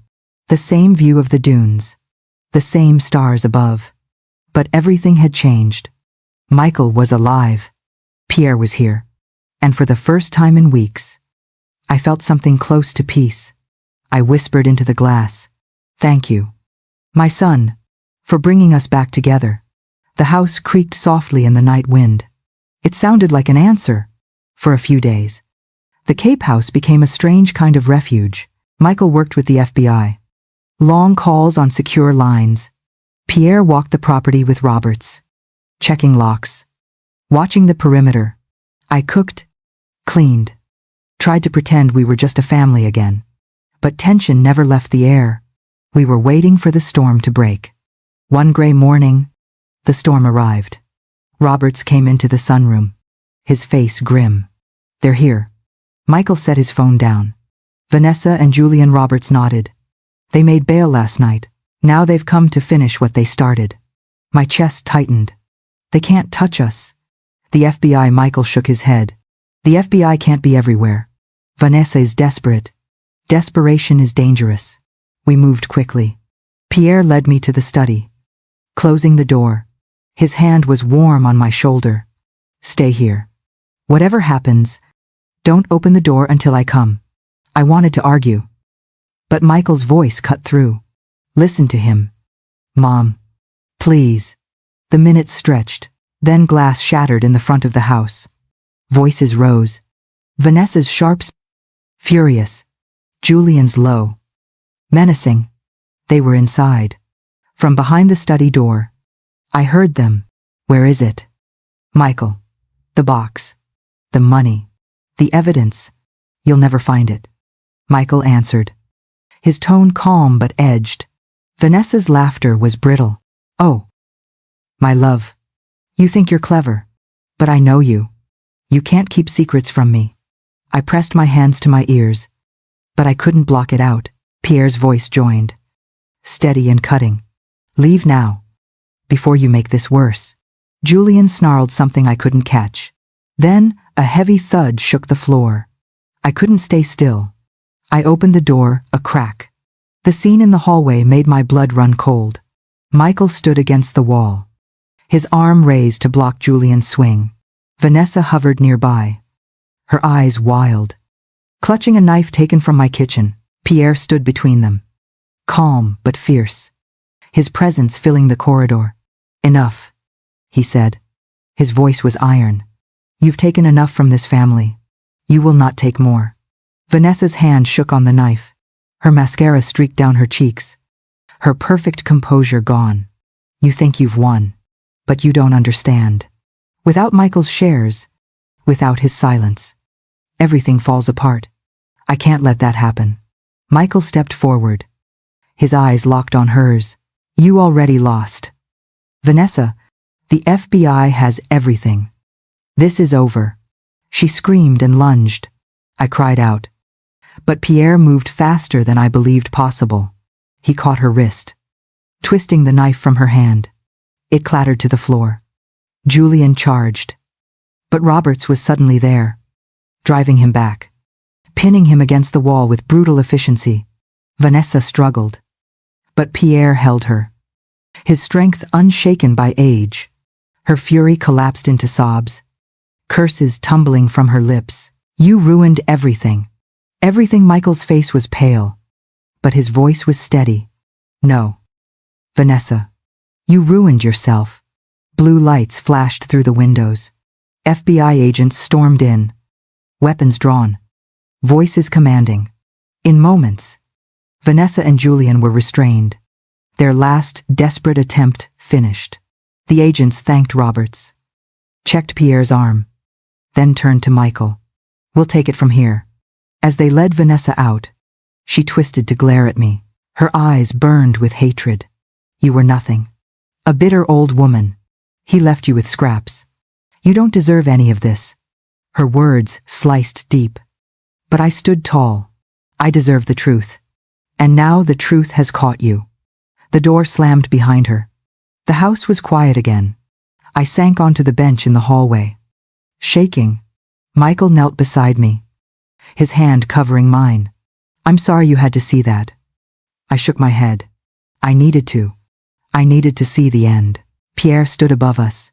The same view of the dunes, the same stars above. But everything had changed. Michael was alive. Pierre was here. And for the first time in weeks, I felt something close to peace. I whispered into the glass, "Thank you, my son, for bringing us back together." The house creaked softly in the night wind. It sounded like an answer. For a few days, the Cape House became a strange kind of refuge. Michael worked with the FBI. Long calls on secure lines. Pierre walked the property with Roberts, checking locks, watching the perimeter. I cooked, cleaned, tried to pretend we were just a family again. But tension never left the air. We were waiting for the storm to break. One gray morning, the storm arrived. Roberts came into the sunroom, his face grim. "They're here." Michael set his phone down. Vanessa and Julian Roberts nodded. "They made bail last night. Now they've come to finish what they started." My chest tightened. "They can't touch us." "The FBI," Michael shook his head. "The FBI can't be everywhere. Vanessa is desperate. Desperation is dangerous." We moved quickly. Pierre led me to the study, closing the door. His hand was warm on my shoulder. "Stay here. Whatever happens, don't open the door until I come." I wanted to argue, but Michael's voice cut through. "Listen to him. Mom, please." The minutes stretched. Then glass shattered in the front of the house. Voices rose. Vanessa's sharp, furious. Julian's low, menacing. They were inside. From behind the study door, I heard them. "Where is it?" "Michael. The box. The money. The evidence. You'll never find it." Michael answered, his tone calm but edged. Vanessa's laughter was brittle. "Oh, my love, you think you're clever, but I know you. You can't keep secrets from me." I pressed my hands to my ears, but I couldn't block it out. Pierre's voice joined, steady and cutting. "Leave now, before you make this worse." Julian snarled something I couldn't catch. Then a heavy thud shook the floor. I couldn't stay still. I opened the door, a crack. The scene in the hallway made my blood run cold. Michael stood against the wall, his arm raised to block Julian's swing. Vanessa hovered nearby, her eyes wild, clutching a knife taken from my kitchen. Pierre stood between them, calm but fierce, his presence filling the corridor. "Enough," he said. His voice was iron. "You've taken enough from this family. You will not take more." Vanessa's hand shook on the knife. Her mascara streaked down her cheeks, her perfect composure gone. "You think you've won, but you don't understand. Without Michael's shares, without his silence, everything falls apart. I can't let that happen." Michael stepped forward. His eyes locked on hers. You already lost. Vanessa, the FBI has everything. This is over. She screamed and lunged. I cried out. But Pierre moved faster than I believed possible. He caught her wrist, twisting the knife from her hand. It clattered to the floor. Julian charged. But Roberts was suddenly there, driving him back, pinning him against the wall with brutal efficiency. Vanessa struggled. But Pierre held her, his strength unshaken by age. Her fury collapsed into sobs, curses tumbling from her lips. You ruined everything. Everything. Michael's face was pale, but his voice was steady. No. Vanessa, you ruined yourself. Blue lights flashed through the windows. FBI agents stormed in, weapons drawn, voices commanding. In moments, Vanessa and Julian were restrained, their last desperate attempt finished. The agents thanked Roberts, checked Pierre's arm, then turned to Michael. We'll take it from here. As they led Vanessa out, she twisted to glare at me. Her eyes burned with hatred. You were nothing. A bitter old woman. He left you with scraps. You don't deserve any of this. Her words sliced deep. But I stood tall. I deserve the truth. And now the truth has caught you. The door slammed behind her. The house was quiet again. I sank onto the bench in the hallway. Shaking, Michael knelt beside me, his hand covering mine. I'm sorry you had to see that. I shook my head. I needed to. I needed to see the end. Pierre stood above us,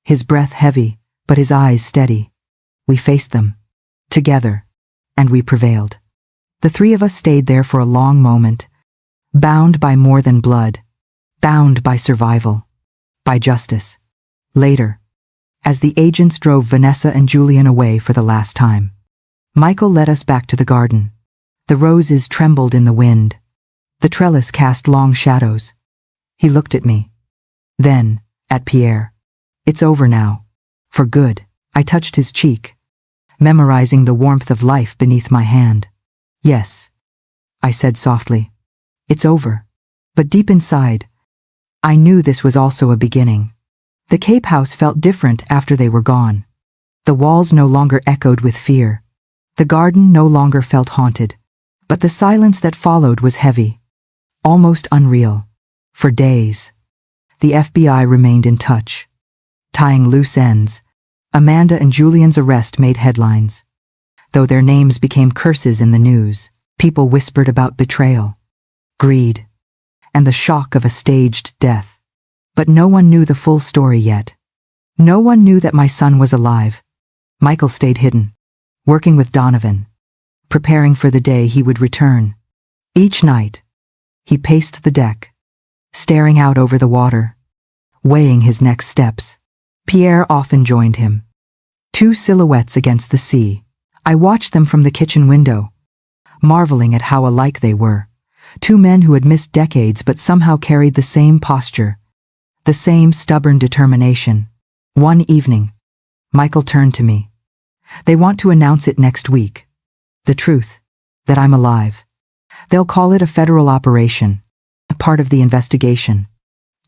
his breath heavy, but his eyes steady. We faced them, together, and we prevailed. The three of us stayed there for a long moment, bound by more than blood, bound by survival, by justice. Later, as the agents drove Vanessa and Julian away for the last time, Michael led us back to the garden. The roses trembled in the wind. The trellis cast long shadows. He looked at me, then at Pierre. It's over now. For good. I touched his cheek, memorizing the warmth of life beneath my hand. Yes, I said softly. It's over. But deep inside, I knew this was also a beginning. The Cape House felt different after they were gone. The walls no longer echoed with fear. The garden no longer felt haunted. But the silence that followed was heavy, almost unreal. For days, the FBI remained in touch, tying loose ends. Amanda and Julian's arrest made headlines. Though their names became curses in the news, people whispered about betrayal, greed, and the shock of a staged death. But no one knew the full story yet. No one knew that my son was alive. Michael stayed hidden, working with Donovan, preparing for the day he would return. Each night, he paced the deck, staring out over the water, weighing his next steps. Pierre often joined him. Two silhouettes against the sea. I watched them from the kitchen window, marveling at how alike they were. Two men who had missed decades but somehow carried the same posture, the same stubborn determination. One evening, Michael turned to me. They want to announce it next week. The truth, that I'm alive. They'll call it a federal operation, a part of the investigation.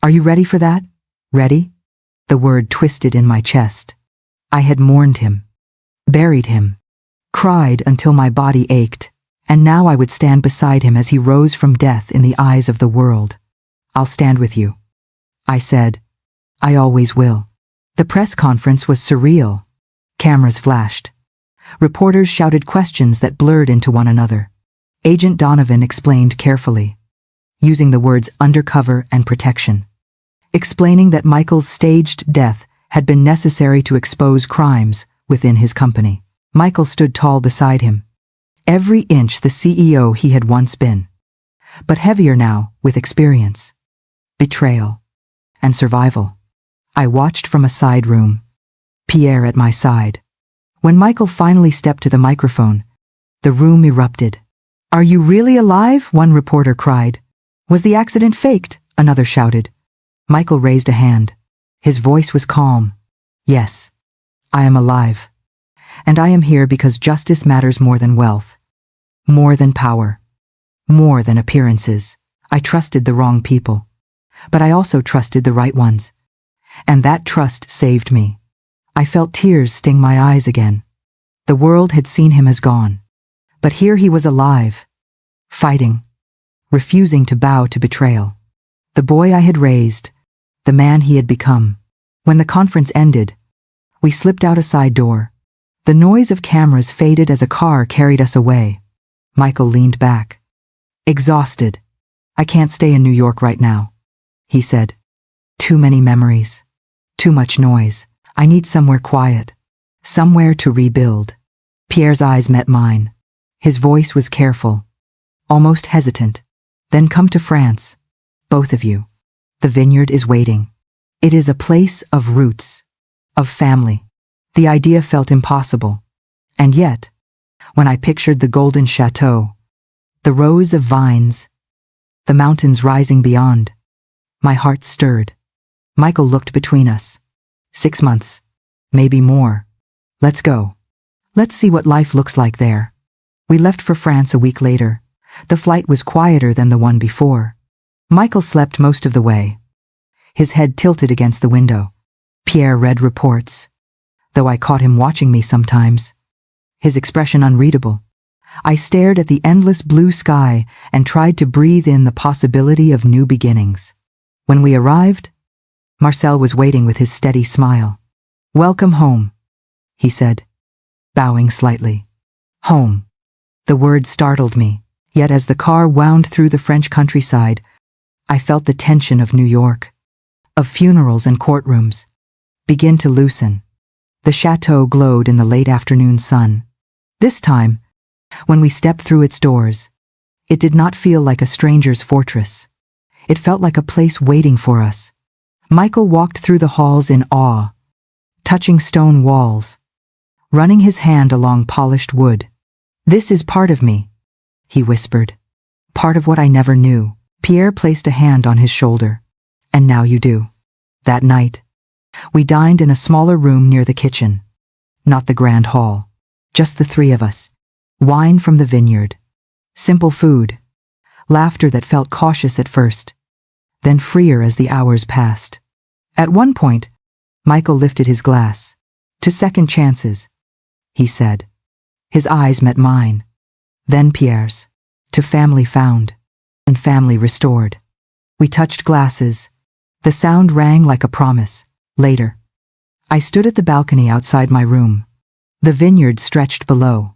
Are you ready for that? Ready? The word twisted in my chest. I had mourned him, buried him, cried until my body ached, and now I would stand beside him as he rose from death in the eyes of the world. I'll stand with you, I said. I always will. The press conference was surreal. Cameras flashed. Reporters shouted questions that blurred into one another. Agent Donovan explained carefully, using the words undercover and protection, explaining that Michael's staged death had been necessary to expose crimes within his company. Michael stood tall beside him, every inch the CEO he had once been, but heavier now with experience, betrayal, and survival. I watched from a side room, Pierre at my side. When Michael finally stepped to the microphone, the room erupted. "Are you really alive?" one reporter cried. "Was the accident faked?" another shouted. Michael raised a hand. His voice was calm. "Yes, I am alive. And I am here because justice matters more than wealth, more than power." More than appearances. I trusted the wrong people. But I also trusted the right ones. And that trust saved me. I felt tears sting my eyes again. The world had seen him as gone. But here he was alive, fighting, refusing to bow to betrayal. The boy I had raised, the man he had become. When the conference ended, we slipped out a side door. The noise of cameras faded as a car carried us away. Michael leaned back. Exhausted. I can't stay in New York right now, he said. Too many memories. Too much noise. I need somewhere quiet. Somewhere to rebuild. Pierre's eyes met mine. His voice was careful, almost hesitant. Then come to France, both of you. The vineyard is waiting. It is a place of roots, of family. The idea felt impossible. And yet, when I pictured the golden chateau, the rows of vines, the mountains rising beyond, my heart stirred. Michael looked between us. 6 months, maybe more. Let's go. Let's see what life looks like there. We left for France a week later. The flight was quieter than the one before. Michael slept most of the way. His head tilted against the window. Pierre read reports, though I caught him watching me sometimes. His expression unreadable. I stared at the endless blue sky and tried to breathe in the possibility of new beginnings. When we arrived, Marcel was waiting with his steady smile. Welcome home, he said, bowing slightly. Home. The word startled me, yet as the car wound through the French countryside, I felt the tension of New York, of funerals and courtrooms, begin to loosen. The chateau glowed in the late afternoon sun. This time, when we stepped through its doors, it did not feel like a stranger's fortress. It felt like a place waiting for us. Michael walked through the halls in awe, touching stone walls, running his hand along polished wood. This is part of me, he whispered. Part of what I never knew. Pierre placed a hand on his shoulder. And now you do. That night, we dined in a smaller room near the kitchen. Not the grand hall. Just the three of us. Wine from the vineyard. Simple food. Laughter that felt cautious at first, then freer as the hours passed. At one point, Michael lifted his glass. To second chances, he said. His eyes met mine. Then Pierre's. To family found. And family restored. We touched glasses. The sound rang like a promise. Later, I stood at the balcony outside my room. The vineyard stretched below.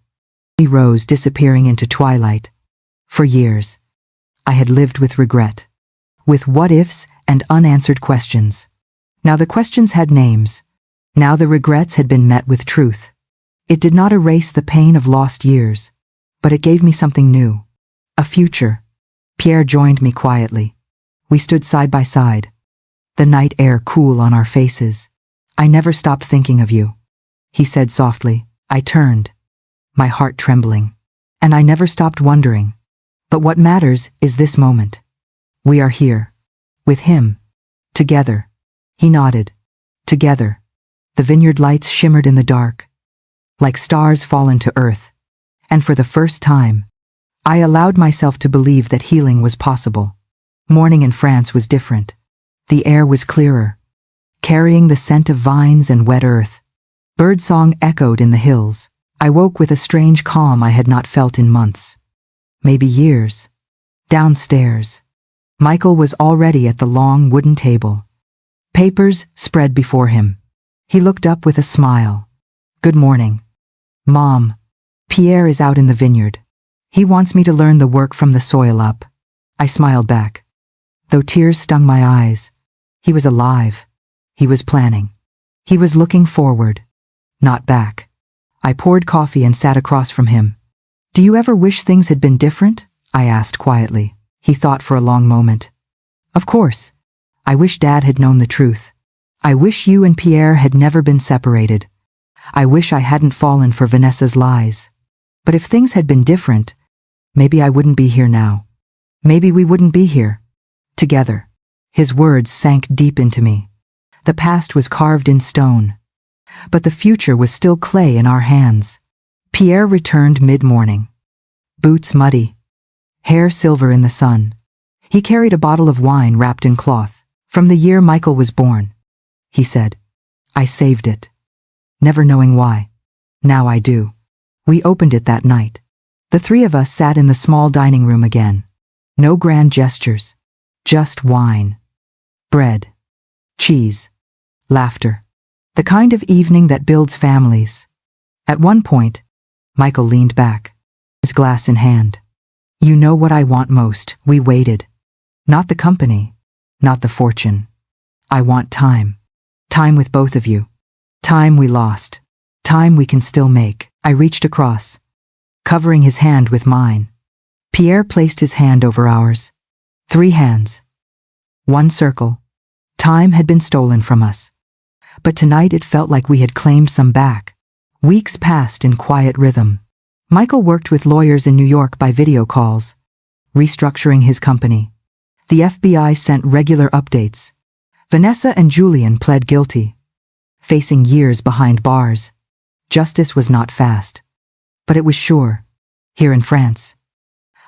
We rose, disappearing into twilight. For years, I had lived with regret, with what-ifs and unanswered questions. Now the questions had names. Now the regrets had been met with truth. It did not erase the pain of lost years, but it gave me something new. A future. Pierre joined me quietly. We stood side by side, the night air cool on our faces. I never stopped thinking of you, he said softly. I turned, my heart trembling. And I never stopped wondering. But what matters is this moment. We are here. With him. Together. He nodded. Together. The vineyard lights shimmered in the dark, like stars fallen to earth. And for the first time, I allowed myself to believe that healing was possible. Morning in France was different. The air was clearer, carrying the scent of vines and wet earth. Birdsong echoed in the hills. I woke with a strange calm I had not felt in months. Maybe years. Downstairs, Michael was already at the long wooden table. Papers spread before him. He looked up with a smile. Good morning. Mom, Pierre is out in the vineyard. He wants me to learn the work from the soil up. I smiled back. Though tears stung my eyes, he was alive. He was planning. He was looking forward, not back. I poured coffee and sat across from him. Do you ever wish things had been different? I asked quietly. He thought for a long moment. Of course. I wish Dad had known the truth. I wish you and Pierre had never been separated. I wish I hadn't fallen for Vanessa's lies. But if things had been different, maybe I wouldn't be here now. Maybe we wouldn't be here. Together. His words sank deep into me. The past was carved in stone, but the future was still clay in our hands. Pierre returned mid-morning. Boots muddy, hair silver in the sun. He carried a bottle of wine wrapped in cloth. From the year Michael was born, he said. I saved it, never knowing why. Now I do. We opened it that night. The three of us sat in the small dining room again. No grand gestures, just wine, bread, cheese, laughter. The kind of evening that builds families. At one point, Michael leaned back, his glass in hand. You know what I want most. We waited. Not the company, not the fortune. I want time. Time with both of you. Time we lost. Time we can still make. I reached across, covering his hand with mine. Pierre placed his hand over ours. 3 hands. 1 circle. Time had been stolen from us. But tonight it felt like we had claimed some back. Weeks passed in quiet rhythm. Michael worked with lawyers in New York by video calls, restructuring his company. The FBI sent regular updates. Vanessa and Julian pled guilty, facing years behind bars. Justice was not fast, but it was sure. Here in France,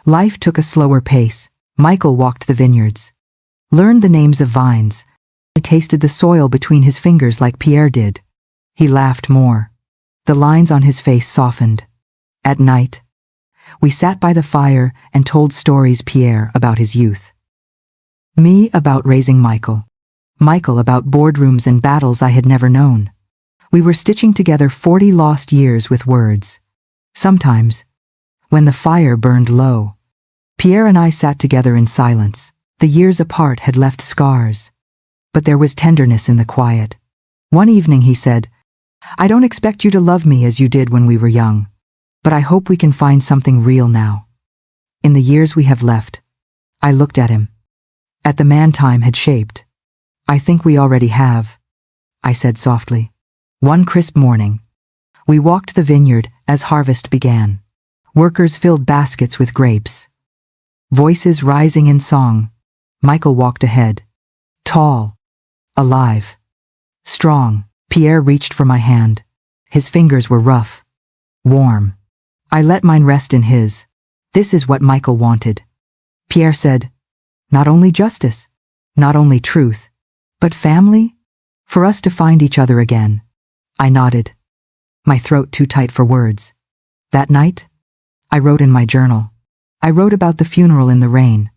life took a slower pace. Michael walked the vineyards, learned the names of vines. He tasted the soil between his fingers like Pierre did. He laughed more. The lines on his face softened. At night, we sat by the fire and told stories. Pierre about his youth. Me about raising Michael. Michael about boardrooms and battles I had never known. We were stitching together 40 lost years with words. Sometimes, when the fire burned low, Pierre and I sat together in silence. The years apart had left scars, but there was tenderness in the quiet. One evening he said, I don't expect you to love me as you did when we were young, but I hope we can find something real now. In the years we have left, I looked at him. At the man time had shaped. I think we already have, I said softly. One crisp morning, we walked the vineyard as harvest began. Workers filled baskets with grapes. Voices rising in song. Michael walked ahead. Tall, alive, strong. Pierre reached for my hand. His fingers were rough, warm. I let mine rest in his. This is what Michael wanted. Pierre said, not only justice, not only truth, but family? For us to find each other again. I nodded, my throat too tight for words. That night, I wrote in my journal. I wrote about the funeral in the rain,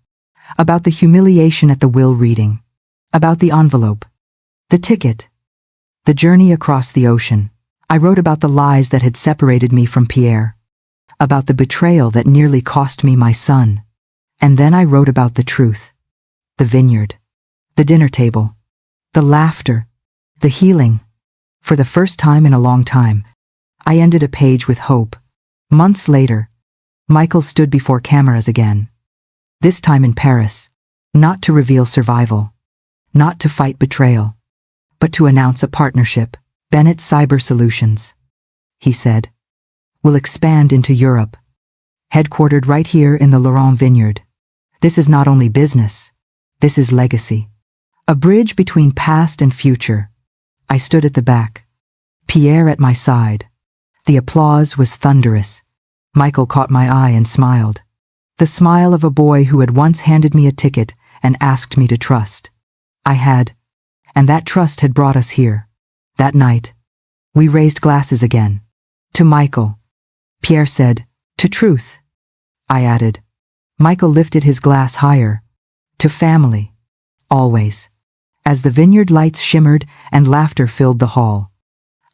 about the humiliation at the will reading, about the envelope, the ticket, the journey across the ocean. I wrote about the lies that had separated me from Pierre, about the betrayal that nearly cost me my son. And then I wrote about the truth, the vineyard, the dinner table, the laughter, the healing. For the first time in a long time, I ended a page with hope. Months later, Michael stood before cameras again. This time in Paris, not to reveal survival, not to fight betrayal, but to announce a partnership. Bennett Cyber Solutions, he said, will expand into Europe, headquartered right here in the Laurent vineyard. This is not only business, this is legacy. A bridge between past and future. I stood at the back, Pierre at my side. The applause was thunderous. Michael caught my eye and smiled. The smile of a boy who had once handed me a ticket and asked me to trust. I had, and that trust had brought us here. That night, we raised glasses again. To Michael. Pierre said, to truth. I added. Michael lifted his glass higher. To family. Always. As the vineyard lights shimmered and laughter filled the hall,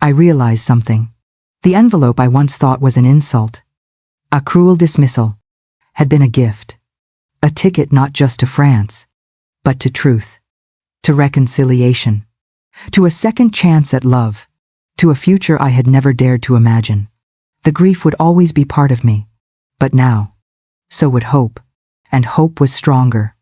I realized something. The envelope I once thought was an insult, a cruel dismissal, had been a gift. A ticket not just to France, but to truth, to reconciliation, to a second chance at love, to a future I had never dared to imagine. The grief would always be part of me, but now, so would hope, and hope was stronger.